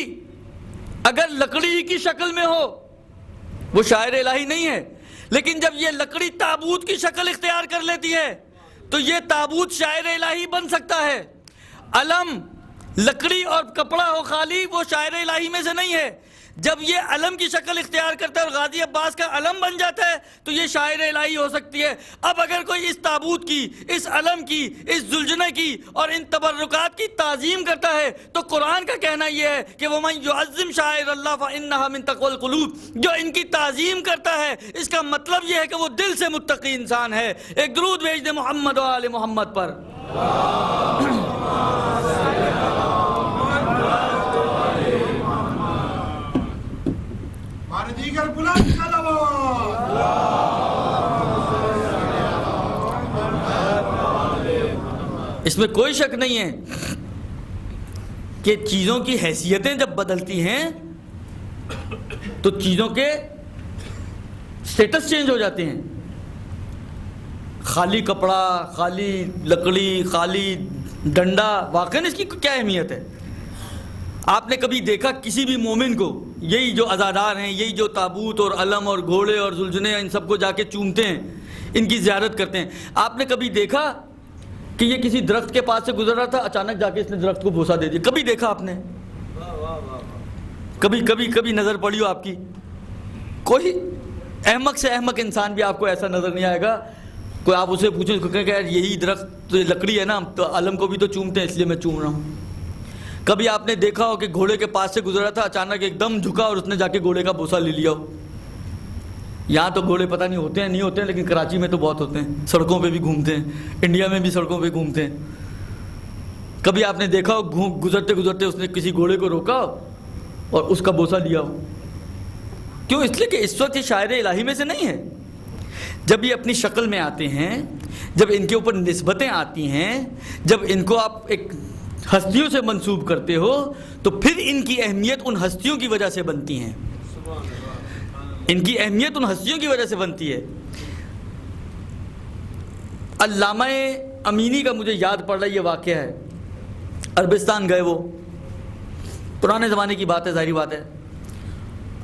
اگر لکڑی ہی کی شکل میں ہو وہ شاعر الہی نہیں ہے, لیکن جب یہ لکڑی تابوت کی شکل اختیار کر لیتی ہے تو یہ تابوت شاعر الہی بن سکتا ہے. علم لکڑی اور کپڑا ہو خالی, وہ شاعر الہی میں سے نہیں ہے. جب یہ علم کی شکل اختیار کرتا ہے اور غازی عباس کا علم بن جاتا ہے تو یہ شاعر الہی ہو سکتی ہے. اب اگر کوئی اس تابوت کی, اس علم کی, اس ذوالجناح کی اور ان تبرکات کی تعظیم کرتا ہے تو قرآن کا کہنا یہ ہے کہ وَمَن يُعَظِّمْ شَعَائِرَ اللَّهِ فَإِنَّهَا مِن تَقْوَى الْقُلُوبِ, جو ان کی تعظیم کرتا ہے اس کا مطلب یہ ہے کہ وہ دل سے متقی انسان ہے. ایک درود بھیج دے محمد و آل محمد پر. اس میں کوئی شک نہیں ہے کہ چیزوں کی حیثیتیں جب بدلتی ہیں تو چیزوں کے سٹیٹس چینج ہو جاتے ہیں. خالی کپڑا, خالی لکڑی, خالی ڈنڈا, واقعاً اس کی کیا اہمیت ہے؟ آپ نے کبھی دیکھا کسی بھی مومن کو, یہی جو عزادار ہیں, یہی جو تابوت اور علم اور گھوڑے اور ذوالجناح ان سب کو جا کے چومتے ہیں, ان کی زیارت کرتے ہیں, آپ نے کبھی دیکھا کہ یہ کسی درخت کے پاس سے گزر رہا تھا, اچانک جا کے اس نے درخت کو بوسہ دے دیا؟ کبھی دیکھا آپ نے؟ کبھی نظر پڑی ہو آپ کی؟ کوئی احمق سے احمق انسان بھی آپ کو ایسا نظر نہیں آئے گا. کوئی آپ اسے پوچھیں کہ یار یہی درخت تو لکڑی ہے نا, تو علم کو بھی تو چومتے ہیں اس لیے میں چوم رہا ہوں. کبھی آپ نے دیکھا ہو کہ گھوڑے کے پاس سے گزرا تھا, اچانک ایک دم جھکا اور اس نے جا کے گھوڑے کا بوسہ لے لیا ہو؟ یہاں تو گھوڑے پتہ نہیں ہوتے ہیں نہیں ہوتے ہیں, لیکن کراچی میں تو بہت ہوتے ہیں, سڑکوں پہ بھی گھومتے ہیں, انڈیا میں بھی سڑکوں پہ گھومتے ہیں. کبھی آپ نے دیکھا ہو گزرتے گزرتے اس نے کسی گھوڑے کو روکا اور اس کا بوسہ لیا ہو؟ کیوں؟ اس لیے کہ اس وقت یہ شاعر الہی میں سے نہیں ہے. جب یہ اپنی شکل میں آتے ہیں, جب ان کے اوپر نسبتیں آتی ہیں, جب ان کو آپ ایک ہستیوں سے منسوب کرتے ہو تو پھر ان کی اہمیت ان ہستیوں کی وجہ سے بنتی ہیں. ان کی اہمیت ان ہستیوں کی وجہ سے بنتی ہے. علامہ امینی کا مجھے یاد پڑ رہا ہے یہ واقعہ ہے. عربستان گئے, وہ پرانے زمانے کی بات ہے, ظاہری بات ہے.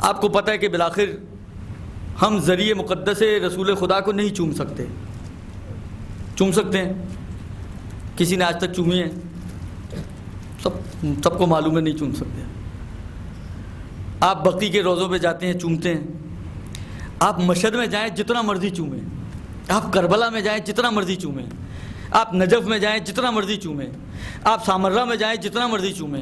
آپ کو پتہ ہے کہ بالآخر ہم ذریعے مقدس رسول خدا کو نہیں چوم سکتے. چوم سکتے ہیں؟ کسی نے آج تک چومی ہے؟ سب کو معلوم ہے نہیں چوم سکتے. آپ بقی کے روضوں پہ جاتے ہیں چومتے ہیں، آپ مشہد میں جائیں جتنا مرضی چومیں، آپ کربلا میں جائیں جتنا مرضی چومیں، آپ نجف میں جائیں جتنا مرضی چومیں، آپ سامرہ میں جائیں جتنا مرضی چومیں،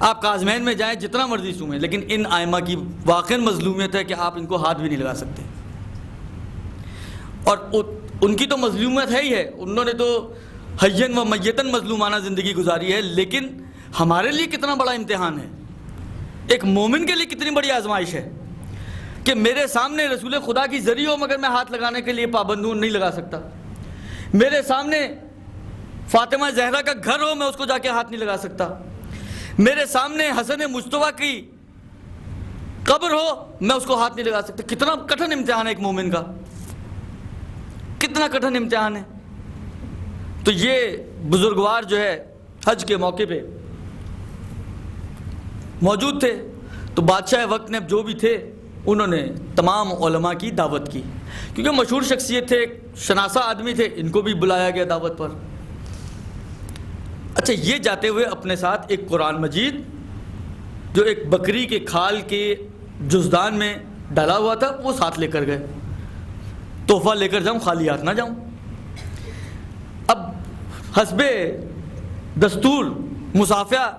آپ کاظمین میں جائیں جتنا مرضی چومیں، لیکن ان ائمہ کی واقعی مظلومیت ہے کہ آپ ان کو ہاتھ بھی نہیں لگا سکتے۔ اور ان کی تو مظلومیت ہے ہی ہے، انہوں نے تو حیّن و میتن مظلومانہ زندگی گزاری ہے، لیکن ہمارے لیے کتنا بڑا امتحان ہے، ایک مومن کے لیے کتنی بڑی آزمائش ہے کہ میرے سامنے رسول خدا کی ذریعہ ہو مگر میں ہاتھ لگانے کے لیے پابند ہوں، نہیں لگا سکتا۔ میرے سامنے فاطمہ زہرا کا گھر ہو، میں اس کو جا کے ہاتھ نہیں لگا سکتا۔ میرے سامنے حسن مجتبیٰ کی قبر ہو، میں اس کو ہاتھ نہیں لگا سکتا۔ کتنا کٹھن امتحان ہے ایک مومن کا، کتنا کٹھن امتحان ہے۔ تو یہ بزرگوار جو ہے حج کے موقع پہ موجود تھے، تو بادشاہ وقت نے جو بھی تھے انہوں نے تمام علماء کی دعوت کی، کیونکہ مشہور شخصیت تھے، شناسہ آدمی تھے، ان کو بھی بلایا گیا دعوت پر۔ اچھا، یہ جاتے ہوئے اپنے ساتھ ایک قرآن مجید جو ایک بکری کے کھال کے جزدان میں ڈالا ہوا تھا وہ ساتھ لے کر گئے، تحفہ لے کر جاؤں، خالی ہاتھ نہ جاؤں۔ اب حسب دستور مصافحہ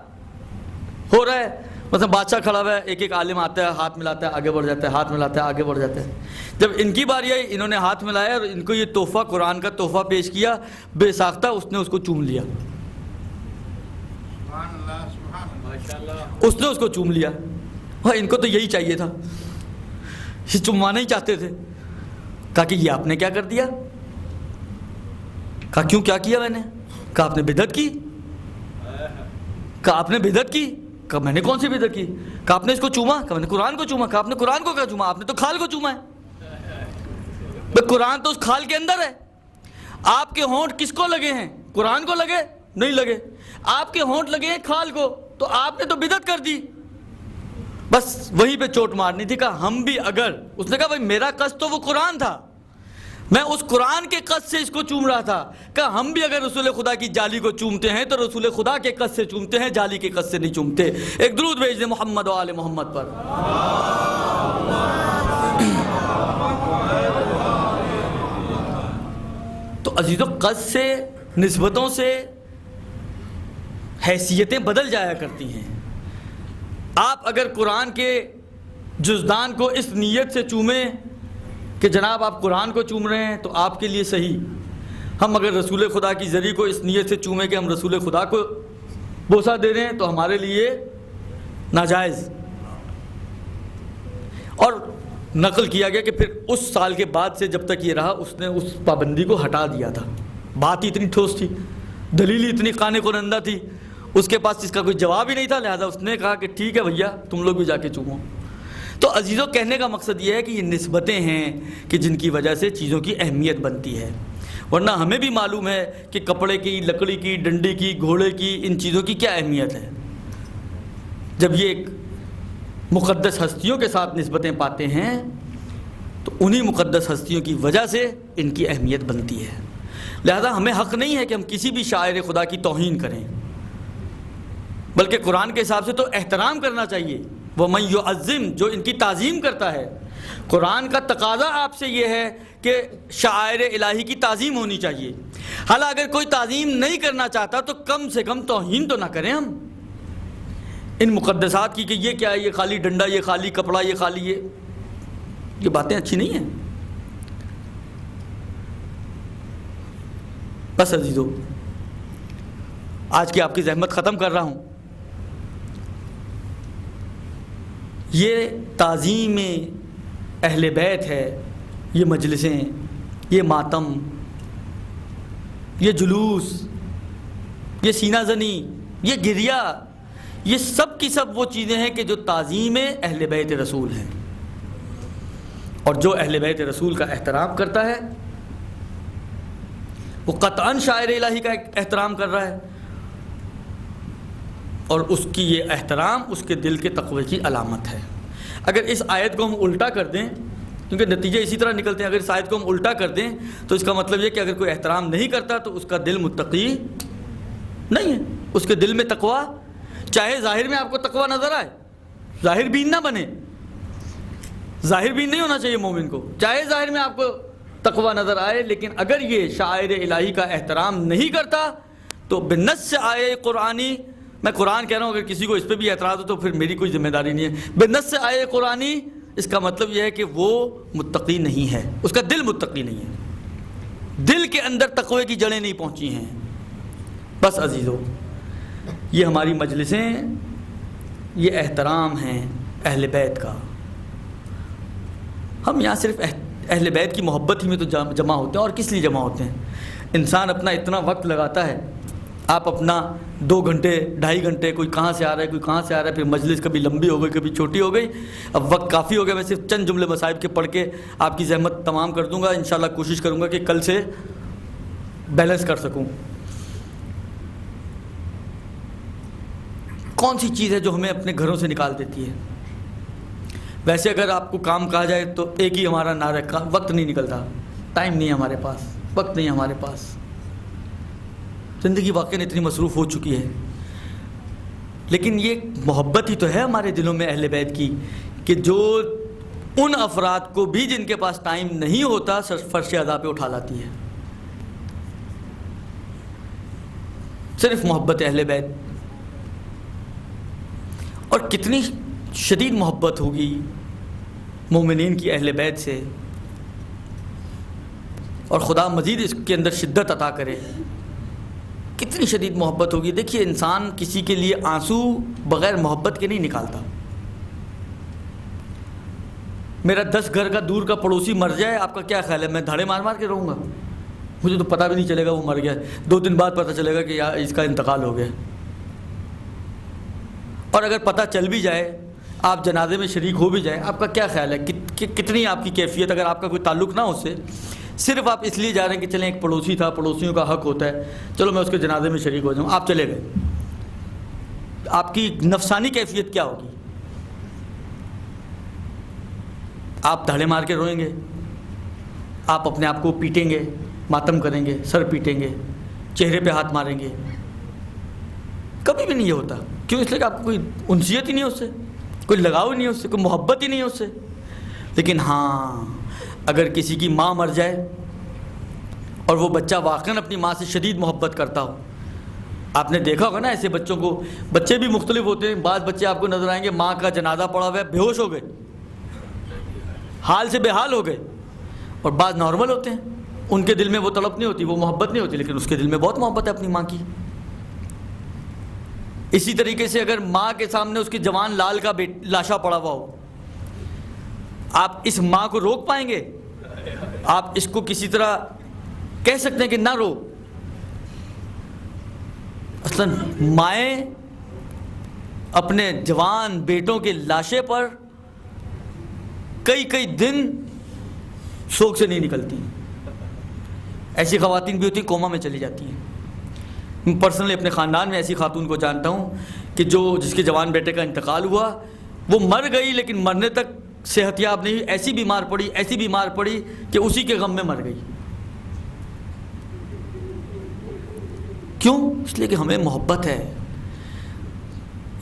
ہو رہا ہے، مثلا بادشاہ کھڑا ہوا ہے، ایک ایک عالم آتا ہے، ہاتھ ملاتا ہے، آگے بڑھ جاتا ہے، ہاتھ ملاتا ہے، آگے بڑھ جاتا ہے۔ جب ان کی باری آئی، انہوں نے ہاتھ ملایا اور ان کو یہ تحفہ، قرآن کا تحفہ پیش کیا، بے ساختہ اس نے اس کو چوم لیا، اس نے اس کو چوم لیا۔ اور ان کو تو یہی چاہیے تھا، یہ چموانا ہی چاہتے تھے۔ کہا کہ یہ آپ نے کیا کر دیا؟ کہا کیوں، کیا کیا میں نے؟ کہا آپ نے بدعت کی۔ کہا آپ نے بدعت کی؟ کہا میں نے کون سی بدعت کی؟ کہا آپ نے اس کو چوما؟ کہا میں نے قرآن کو چوما۔ کہا آپ نے قرآن کو کیا چوما؟ آپ نے تو کھال کو چوما ہے۔ قرآن تو اس کھال کے اندر ہے۔ آپ کے ہونٹ کس کو لگے ہیں؟ قرآن کو لگے؟ نہیں لگے۔ آپ کے ہونٹ لگے ہیں کھال کو، تو آپ نے تو بدعت کر دی۔ بس وہیں پہ چوٹ مارنی تھی۔ کہا ہم بھی اگر، اس نے کہا بھائی میرا قصد تو وہ قرآن تھا، میں اس قرآن کے قصد سے اس کو چوم رہا تھا۔ کہا ہم بھی اگر رسول خدا کی جالی کو چومتے ہیں تو رسول خدا کے قصد سے چومتے ہیں، جالی کے قصد سے نہیں چومتے۔ ایک درود بھیج دیں محمد و آل محمد پر۔ تو عزیزو، قصد سے، نسبتوں سے حیثیتیں بدل جایا کرتی ہیں۔ آپ اگر قرآن کے جزدان کو اس نیت سے چومیں کہ جناب آپ قرآن کو چوم رہے ہیں تو آپ کے لیے صحیح، ہم اگر رسول خدا کی ذریعہ کو اس نیت سے چومیں کہ ہم رسول خدا کو بوسہ دے رہے ہیں تو ہمارے لیے ناجائز۔ اور نقل کیا گیا کہ پھر اس سال کے بعد سے جب تک یہ رہا، اس نے اس پابندی کو ہٹا دیا تھا۔ بات ہی اتنی ٹھوس تھی، دلیل ہی اتنی قانے کنندہ تھی، اس کے پاس اس کا کوئی جواب ہی نہیں تھا، لہذا اس نے کہا کہ ٹھیک ہے بھیا، تم لوگ بھی جا کے چومو۔ تو عزیزوں، کہنے کا مقصد یہ ہے کہ یہ نسبتیں ہیں کہ جن کی وجہ سے چیزوں کی اہمیت بنتی ہے، ورنہ ہمیں بھی معلوم ہے کہ کپڑے کی، لکڑی کی، ڈنڈی کی، گھوڑے کی، ان چیزوں کی کیا اہمیت ہے۔ جب یہ ایک مقدس ہستیوں کے ساتھ نسبتیں پاتے ہیں تو انہی مقدس ہستیوں کی وجہ سے ان کی اہمیت بنتی ہے۔ لہذا ہمیں حق نہیں ہے کہ ہم کسی بھی شاعر خدا کی توہین کریں، بلکہ قرآن کے حساب سے تو احترام کرنا چاہیے۔ وَمَن يُعَظِّمْ، جو ان کی تعظیم کرتا ہے۔ قرآن کا تقاضا آپ سے یہ ہے کہ شعائر الہی کی تعظیم ہونی چاہیے۔ حالا اگر کوئی تعظیم نہیں کرنا چاہتا تو کم سے کم توہین تو نہ کریں ہم ان مقدسات کی، کہ یہ کیا ہے، یہ خالی ڈنڈا، یہ خالی کپڑا، یہ خالی یہ باتیں اچھی نہیں ہیں۔ بس عزیزو، آج کی آپ کی زحمت ختم کر رہا ہوں۔ یہ تعظیم اہل بیت ہے، یہ مجلسیں، یہ ماتم، یہ جلوس، یہ سینہ زنی، یہ گریہ، یہ سب کی سب وہ چیزیں ہیں کہ جو تعظیم اہل بیت رسول ہیں۔ اور جو اہل بیت رسول کا احترام کرتا ہے وہ قطعاً شاعر الہی کا احترام کر رہا ہے، اور اس کی یہ احترام اس کے دل کے تقوی کی علامت ہے۔ اگر اس آیت کو ہم الٹا کر دیں، کیونکہ نتیجے اسی طرح نکلتے ہیں، اگر اس آیت کو ہم الٹا کر دیں تو اس کا مطلب یہ کہ اگر کوئی احترام نہیں کرتا تو اس کا دل متقی نہیں ہے، اس کے دل میں تقوی، چاہے ظاہر میں آپ کو تقوی نظر آئے ظاہر بین نہ بنے. ظاہر بین نہیں ہونا چاہیے مومن کو. چاہے ظاہر میں آپ کو تقوی نظر آئے، لیکن اگر یہ شعائر الہی کا احترام نہیں کرتا تو بالنص آئے قرآنی، میں قرآن کہہ رہا ہوں، اگر کسی کو اس پہ بھی اعتراض ہو تو پھر میری کوئی ذمہ داری نہیں ہے. بالنص آئے قرآنی اس کا مطلب یہ ہے کہ وہ متقی نہیں ہے، اس کا دل متقی نہیں ہے، دل کے اندر تقوی کی جڑیں نہیں پہنچی ہیں. بس عزیزو، یہ ہماری مجلسیں، یہ احترام ہیں اہل بیت کا. ہم یہاں صرف اہل بیت کی محبت ہی میں تو جمع ہوتے ہیں، اور کس لیے جمع ہوتے ہیں؟ انسان اپنا اتنا وقت لگاتا ہے، آپ اپنا 2 گھنٹے 2.5 گھنٹے، کوئی کہاں سے آ رہا ہے کوئی کہاں سے آ رہا ہے، پھر مجلس کبھی لمبی ہو گئی کبھی چھوٹی ہو گئی. اب وقت کافی ہو گیا، میں صرف چند جملے مصائب کے پڑھ کے آپ کی زحمت تمام کر دوں گا. انشاءاللہ کوشش کروں گا کہ کل سے بیلنس کر سکوں. کون سی چیز ہے جو ہمیں اپنے گھروں سے نکال دیتی ہے؟ ویسے اگر آپ کو کام کہا جائے تو ایک ہی ہمارا نعرہ ہے، وقت نہیں نکلتا، ٹائم نہیں ہے ہمارے پاس، وقت نہیں ہے ہمارے پاس. زندگی واقعی اتنی مصروف ہو چکی ہے. لیکن یہ محبت ہی تو ہے ہمارے دلوں میں اہل بیت کی، کہ جو ان افراد کو بھی جن کے پاس ٹائم نہیں ہوتا فرش عزا پہ اٹھا لاتی ہے. صرف محبت اہل بیت. اور کتنی شدید محبت ہوگی مومنین کی اہل بیت سے، اور خدا مزید اس کے اندر شدت عطا کرے. کتنی شدید محبت ہوگی. دیکھیے، انسان کسی کے لیے آنسو بغیر محبت کے نہیں نکالتا. میرا 10 گھر کا دور کا پڑوسی مر جائے، آپ کا کیا خیال ہے؟ میں دھاڑے مار مار کے رہوں گا؟ مجھے تو پتہ بھی نہیں چلے گا وہ مر گیا. 2 دن بعد پتہ چلے گا کہ یار اس کا انتقال ہو گیا. اور اگر پتہ چل بھی جائے، آپ جنازے میں شریک ہو بھی جائیں، آپ کا کیا خیال ہے کتنی آپ کی کیفیت؟ اگر آپ کا کوئی تعلق نہ ہو اس سے، صرف آپ اس لیے جا رہے ہیں کہ چلیں ایک پڑوسی تھا، پڑوسیوں کا حق ہوتا ہے، چلو میں اس کے جنازے میں شریک ہو جاؤں، آپ چلے گئے، آپ کی نفسانی کیفیت کیا ہوگی؟ آپ دھاڑے مار کے روئیں گے، آپ اپنے آپ کو پیٹیں گے، ماتم کریں گے، سر پیٹیں گے، چہرے پہ ہاتھ ماریں گے. کبھی بھی نہیں یہ ہوتا. کیوں؟ اس لیے کہ آپ کو کوئی انسیت ہی نہیں ہے اس سے، کوئی لگاؤ ہی نہیں ہے اس سے، کوئی محبت ہی نہیں ہے اس سے. لیکن ہاں، اگر کسی کی ماں مر جائے اور وہ بچہ واقعاً اپنی ماں سے شدید محبت کرتا ہو، آپ نے دیکھا ہوگا نا ایسے بچوں کو. بچے بھی مختلف ہوتے ہیں. بعض بچے آپ کو نظر آئیں گے ماں کا جنازہ پڑا ہوا ہے، بے ہوش ہو گئے، حال سے بے حال ہو گئے. اور بعض نارمل ہوتے ہیں، ان کے دل میں وہ تڑپ نہیں ہوتی، وہ محبت نہیں ہوتی، لیکن اس کے دل میں بہت محبت ہے اپنی ماں کی. اسی طریقے سے اگر ماں کے سامنے اس کے جوان لال کا لاشا پڑا ہوا ہو، آپ اس ماں کو روک پائیں گے؟ آپ اس کو کسی طرح کہہ سکتے ہیں کہ نہ رو؟ اصلاً مائیں اپنے جوان بیٹوں کے لاشے پر کئی دن شوق سے نہیں نکلتی. ایسی خواتین بھی ہوتی ہیں کوما میں چلی جاتی ہیں. میں پرسنلی اپنے خاندان میں ایسی خاتون کو جانتا ہوں کہ جس کے جوان بیٹے کا انتقال ہوا، وہ مر گئی لیکن مرنے تک صحت یاب نہیں، ایسی بیمار پڑی کہ اسی کے غم میں مر گئی. کیوں؟ اس لیے کہ ہمیں محبت ہے.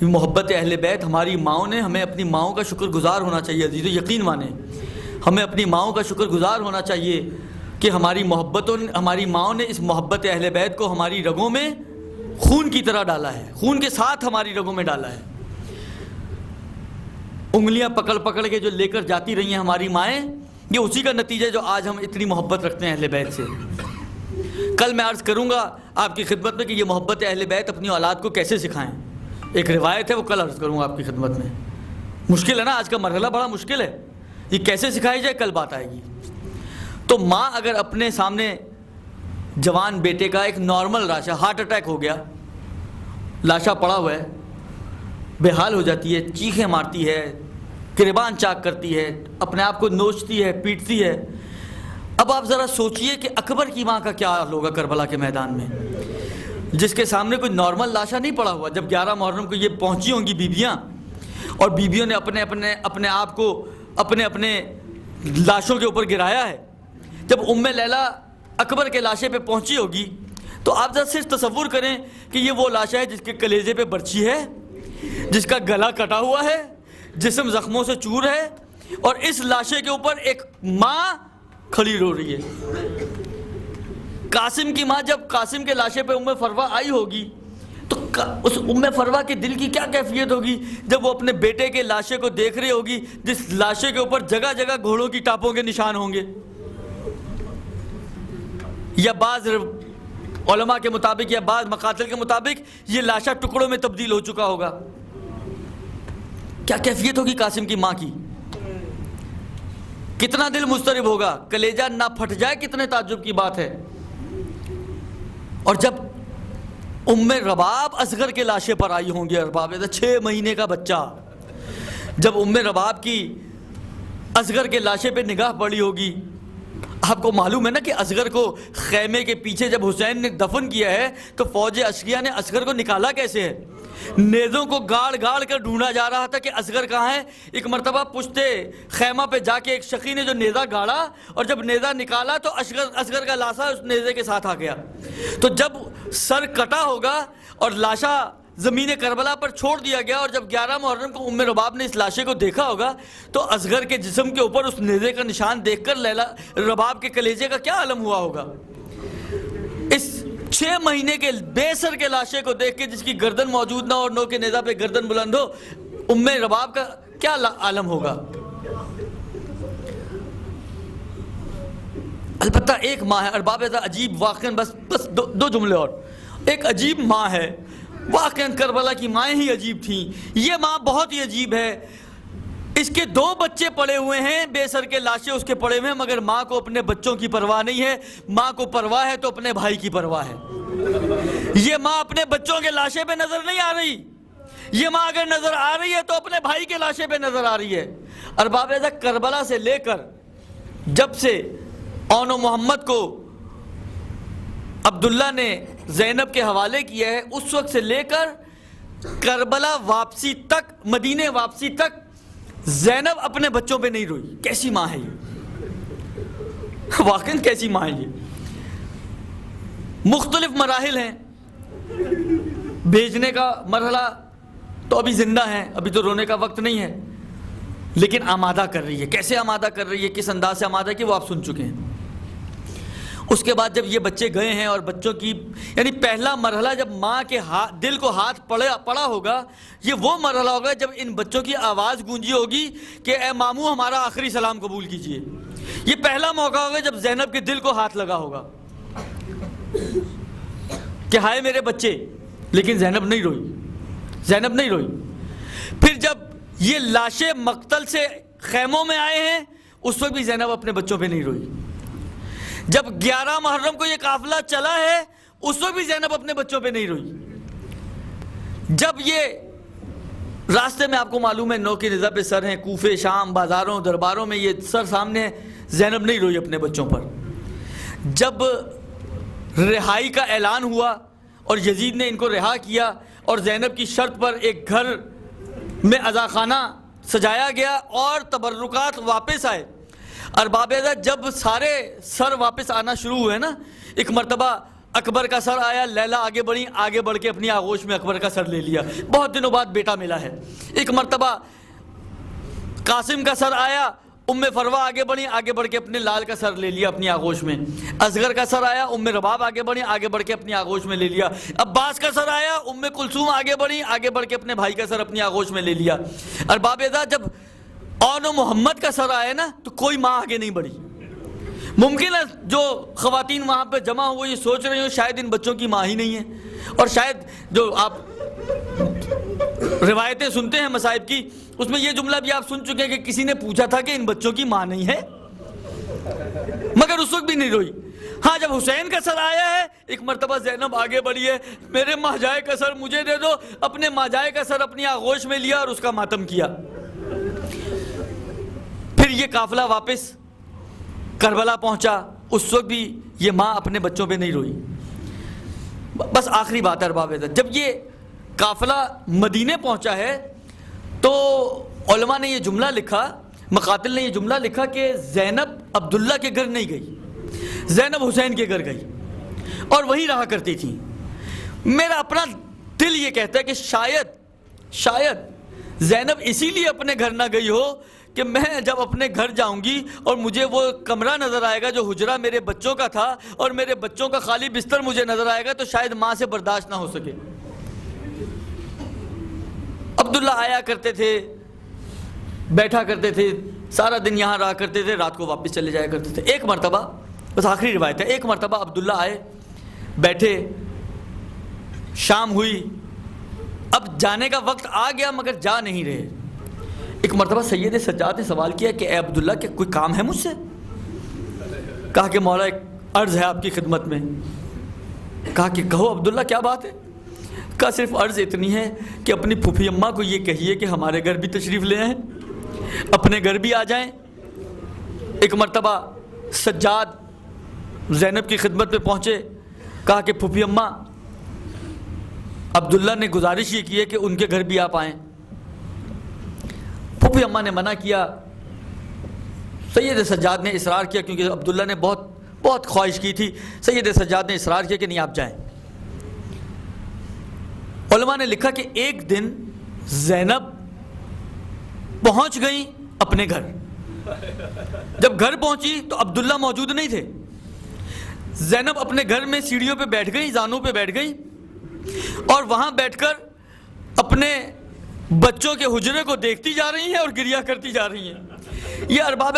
محبت اہل بیت. ہماری ماؤں نے ہمیں اپنی ماؤں کا شکر گزار ہونا چاہیے. عزیزو یقین مانیں، ہمیں اپنی ماؤں کا شکر گزار ہونا چاہیے کہ ہماری ماؤں نے اس محبت اہل بیت کو ہماری رگوں میں خون کی طرح ڈالا ہے، خون کے ساتھ ہماری رگوں میں ڈالا ہے. انگلیاں پکڑ کے جو لے کر جاتی رہی ہیں ہماری مائیں، یہ اسی کا نتیجہ جو آج ہم اتنی محبت رکھتے ہیں اہل بیت سے. کل میں عرض کروں گا آپ کی خدمت میں کہ یہ محبت اہل بیت اپنی اولاد کو کیسے سکھائیں. ایک روایت ہے، وہ کل عرض کروں گا آپ کی خدمت میں. مشکل ہے نا، آج کا مرحلہ بڑا مشکل ہے. یہ کیسے سکھائی جائے کل بات آئے گی. تو ماں اگر اپنے سامنے جوان بیٹے کا ایک نارمل لاشا، ہارٹ اٹیک ہو گیا، لاشا پڑا ہوا ہے، بے حال ہو جاتی ہے، چیخیں مارتی ہے، گریبان چاک کرتی ہے، اپنے آپ کو نوچتی ہے، پیٹتی ہے. اب آپ ذرا سوچئے کہ اکبر کی ماں کا کیا حال ہوگا کربلا کے میدان میں، جس کے سامنے کوئی نارمل لاشا نہیں پڑا ہوا. جب 11 محرم کو یہ پہنچی ہوں گی بیبیاں، اور بیبیوں نے اپنے آپ کو اپنے لاشوں کے اوپر گرایا ہے، جب ام لیلہ اکبر کے لاشے پہ پہنچی ہوگی، تو آپ ذرا صرف تصور کریں کہ یہ وہ لاشا ہے جس کے کلیجے پہ برچی ہے، جس کا گلا کٹا ہوا ہے، جسم زخموں سے چور ہے اور اس لاشے کے اوپر ایک ماں کھڑی رو رہی ہے۔ قاسم کی ماں جب قاسم کے لاشے پہ ام فروہ آئی ہوگی تو اس ام فروہ کے دل کی کیا کیفیت ہوگی جب وہ اپنے بیٹے کے لاشے کو دیکھ رہی ہوگی جس لاشے کے اوپر جگہ جگہ گھوڑوں کی ٹاپوں کے نشان ہوں گے، یا بعض علماء کے مطابق یا بعض مقاتل کے مطابق یہ لاشا ٹکڑوں میں تبدیل ہو چکا ہوگا۔ کیا کیفیت ہوگی قاسم کی ماں کی؟ کتنا دل مضطرب ہوگا، کلیجہ نہ پھٹ جائے، کتنے تعجب کی بات ہے۔ اور جب ام رباب اصغر کے لاشے پر آئی ہوں گی، ارباب 6 مہینے کا بچہ، جب ام رباب کی اصغر کے لاشے پہ نگاہ پڑی ہوگی، آپ کو معلوم ہے نا کہ اصغر کو خیمے کے پیچھے جب حسین نے دفن کیا ہے تو فوج اشقیہ نے اصغر کو نکالا کیسے ہے؟ نیزوں کو گاڑ گاڑ کر ڈھونڈا جا رہا تھا کہ اصغر کہاں ہے۔ ایک مرتبہ پشتے خیمہ پہ جا کے ایک شقی نے جو نیزہ گاڑا اور جب نیزہ نکالا تو اصغر کا لاشا اس نیزے کے ساتھ آ گیا۔ تو جب سر کٹا ہوگا اور لاشا زمین کربلا پر چھوڑ دیا گیا اور جب 11 محرم کو ام رباب نے اس لاشے کو دیکھا ہوگا تو اصغر کے جسم کے اوپر اس نیزے کا نشان دیکھ کر لیلا رباب کے کلیجے کا کیا عالم ہوا ہوگا۔ اس 6 مہینے کے بے سر کے لاشے کو دیکھ کے جس کی گردن موجود نہ اور نو کے نیزہ پہ گردن بلند ہو، ام رباب کا کیا عالم ہوگا۔ البتہ ایک ماں ہے، ارباب عجیب واقعاً بس 2 جملے اور، ایک عجیب ماں ہے، واقعاً کربلا کی مائیں ہی عجیب تھیں، یہ ماں بہت ہی عجیب ہے۔ اس کے 2 بچے پڑے ہوئے ہیں، بے سر کے لاشے اس کے پڑے ہوئے ہیں، مگر ماں کو اپنے بچوں کی پرواہ نہیں ہے۔ ماں کو پرواہ ہے تو اپنے بھائی کی پرواہ ہے۔ یہ ماں اپنے بچوں کے لاشے پہ نظر نہیں آ رہی، یہ ماں اگر نظر آ رہی ہے تو اپنے بھائی کے لاشے پہ نظر آ رہی ہے۔ ارباب کربلا سے لے کر جب سے اون و محمد کو عبداللہ نے زینب کے حوالے کیا ہے، اس وقت سے لے کر کربلا واپسی تک، مدینے واپسی تک زینب اپنے بچوں پہ نہیں روئی۔ کیسی ماں ہے یہ، واقعاً کیسی ماں ہے یہ۔ مختلف مراحل ہیں، بھیجنے کا مرحلہ تو ابھی زندہ ہے، ابھی تو رونے کا وقت نہیں ہے، لیکن آمادہ کر رہی ہے۔ کیسے آمادہ کر رہی ہے، کس انداز سے آمادہ کی، وہ آپ سن چکے ہیں۔ اس کے بعد جب یہ بچے گئے ہیں اور بچوں کی یعنی پہلا مرحلہ جب ماں کے دل کو ہاتھ پڑا ہوگا، یہ وہ مرحلہ ہوگا جب ان بچوں کی آواز گونجی ہوگی کہ اے ماموں ہمارا آخری سلام قبول کیجئے۔ یہ پہلا موقع ہوگا جب زینب کے دل کو ہاتھ لگا ہوگا کہ ہائے میرے بچے، لیکن زینب نہیں روئی، زینب نہیں روئی۔ پھر جب یہ لاشیں مقتل سے خیموں میں آئے ہیں، اس وقت بھی زینب اپنے بچوں پہ نہیں روئی۔ جب 11 محرم کو یہ قافلہ چلا ہے، اس وقت بھی زینب اپنے بچوں پہ نہیں روئی۔ جب یہ راستے میں آپ کو معلوم ہے 9 کی نزا پہ سر ہیں، کوفے، شام، بازاروں، درباروں میں یہ سر سامنے ہے، زینب نہیں روئی اپنے بچوں پر۔ جب رہائی کا اعلان ہوا اور یزید نے ان کو رہا کیا اور زینب کی شرط پر ایک گھر میں عزاخانہ سجایا گیا اور تبرکات واپس آئے، ارباب جب سارے سر واپس آنا شروع ہوئے نا، ایک مرتبہ اکبر کا سر آیا، لیلا آگے بڑھی، آگے بڑھ کے اپنی آغوش میں اکبر کا سر لے لیا، بہت دنوں بعد بیٹا ملا ہے۔ ایک مرتبہ قاسم کا سر آیا، ام فروہ آگے بڑھی، آگے بڑھ کے اپنے لال کا سر لے لیا اپنی آغوش میں۔ اصغر کا سر آیا، ام رباب آگے بڑھی، آگے بڑھ کے اپنی آغوش میں لے لیا۔ عباس کا سر آیا، ام کلثوم آگے بڑھی، آگے بڑھ کے اپنے بھائی کا سر اپنی آغوش میں لے لیا۔ ارباب جب اون و محمد کا سر آیا نا تو کوئی ماں آگے نہیں بڑھی۔ ممکن ہے جو خواتین وہاں پہ جمع ہوئے یہ سوچ رہی ہوں شاید ان بچوں کی ماں ہی نہیں ہے، اور شاید جو آپ روایتیں سنتے ہیں مصائب کی، اس میں یہ جملہ بھی آپ سن چکے ہیں کہ کسی نے پوچھا تھا کہ ان بچوں کی ماں نہیں ہے، مگر اس وقت بھی نہیں روئی۔ ہاں جب حسین کا سر آیا ہے، ایک مرتبہ زینب آگے بڑھی ہے، میرے ماجائے کا سر مجھے دے دو، اپنے ماجائے کا سر اپنی آغوش میں لیا اور اس کا ماتم کیا۔ پھر یہ قافلہ واپس کربلا پہنچا، اس وقت بھی یہ ماں اپنے بچوں پہ نہیں روئی۔ بس آخری بات ہے ارباب، جب یہ قافلہ مدینے پہنچا ہے تو علماء نے یہ جملہ لکھا، مقاتل نے یہ جملہ لکھا کہ زینب عبداللہ کے گھر نہیں گئی، زینب حسین کے گھر گئی اور وہیں رہا کرتی تھی۔ میرا اپنا دل یہ کہتا ہے کہ شاید زینب اسی لیے اپنے گھر نہ گئی ہو کہ میں جب اپنے گھر جاؤں گی اور مجھے وہ کمرہ نظر آئے گا جو حجرہ میرے بچوں کا تھا اور میرے بچوں کا خالی بستر مجھے نظر آئے گا تو شاید ماں سے برداشت نہ ہو سکے۔ عبداللہ آیا کرتے تھے، بیٹھا کرتے تھے، سارا دن یہاں رہا کرتے تھے، رات کو واپس چلے جایا کرتے تھے۔ ایک مرتبہ، بس آخری روایت ہے، ایک مرتبہ عبداللہ آئے، بیٹھے، شام ہوئی، اب جانے کا وقت آ گیا مگر جا نہیں رہے۔ ایک مرتبہ سید سجاد نے سوال کیا کہ اے عبداللہ کہ کوئی کام ہے مجھ سے؟ کہا کہ مولا ایک عرض ہے آپ کی خدمت میں۔ کہا کہ کہو عبداللہ کیا بات ہے؟ کہا صرف عرض اتنی ہے کہ اپنی پھوپھی اماں کو یہ کہیے کہ ہمارے گھر بھی تشریف لے آئیں، اپنے گھر بھی آ جائیں۔ ایک مرتبہ سجاد زینب کی خدمت میں پہنچے، کہا کہ پھوپھی اماں عبداللہ نے گزارش یہ کی ہے کہ ان کے گھر بھی آپ آئیں۔ پھوپھی اماں نے منع کیا، سید سجاد نے اصرار کیا کیونکہ عبداللہ نے بہت خواہش کی تھی، سید سجاد نے اصرار کیا کہ نہیں آپ جائیں۔ علماء نے لکھا کہ ایک دن زینب پہنچ گئی اپنے گھر، جب گھر پہنچی تو عبداللہ موجود نہیں تھے۔ زینب اپنے گھر میں سیڑھیوں پہ بیٹھ گئی، زانوں پہ بیٹھ گئی اور وہاں بیٹھ کر اپنے بچوں کے حجرے کو دیکھتی جا رہی ہیں اور گریہ کرتی جا رہی ہیں۔ یہ ارباب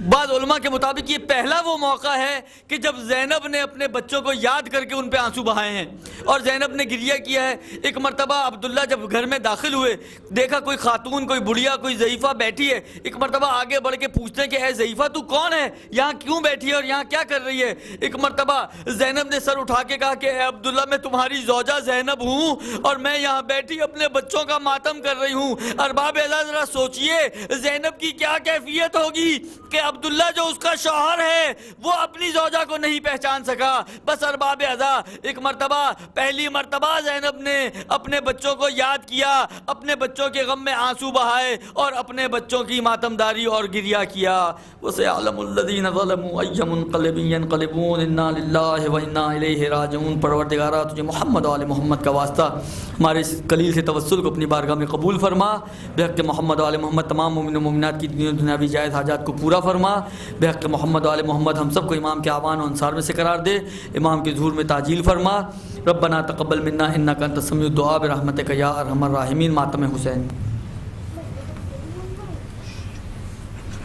بعض علماء کے مطابق یہ پہلا وہ موقع ہے کہ جب زینب نے اپنے بچوں کو یاد کر کے ان پہ آنسو بہائے ہیں اور زینب نے گریہ کیا ہے۔ ایک مرتبہ عبداللہ جب گھر میں داخل ہوئے، دیکھا کوئی خاتون، کوئی بڑھیا، کوئی ضعیفہ بیٹھی ہے۔ ایک مرتبہ آگے بڑھ کے پوچھتے ہیں کہ اے ضعیفہ تو کون ہے، یہاں کیوں بیٹھی ہے اور یہاں کیا کر رہی ہے؟ ایک مرتبہ زینب نے سر اٹھا کے کہا کہ اے عبداللہ میں تمہاری زوجہ زینب ہوں اور میں یہاں بیٹھی اپنے بچوں کا ماتم کر رہی ہوں۔ ارباب ذرا سوچئے زینب کی کیا کیفیت ہوگی کہ عبداللہ جو اس کا شوہر ہے وہ اپنی زوجہ کو نہیں پہچان سکا۔ بس ارباب ازا ایک مرتبہ، پہلی مرتبہ زینب نے اپنے بچوں کو یاد کیا، اپنے بچوں کے غم میں آنسو بہائے اور اپنے بچوں کی ماتمداری اور گریہ کیا۔ وَسَيَعْلَمُ الَّذِينَ ظَلَمُوا أَيَّ مُنقَلِبٍ يَنقَلِبُونَ إِنَّا لِلَّهِ وَإِنَّا إِلَيْهِ راجعون۔ پروردگارا تجھے محمد و آل محمد کا واسطہ ہمارے اس قلیل سے توسل کو اپنی بارگاہ میں قبول فرما، بحق محمد و آل محمد تمام مومن و مومنات کی دینی و دنیاوی جائز حاجات کو پورا فرما، بحق محمد و آل محمد ہم سب کو امام کے اعوان و انصار میں سے قرار دے، امام کے ظہور میں تعجیل فرما۔ ربنا تقبل منا انک انت السمیع الدعاء برحمتک یا ارحم الراحمین۔ ماتم حسین۔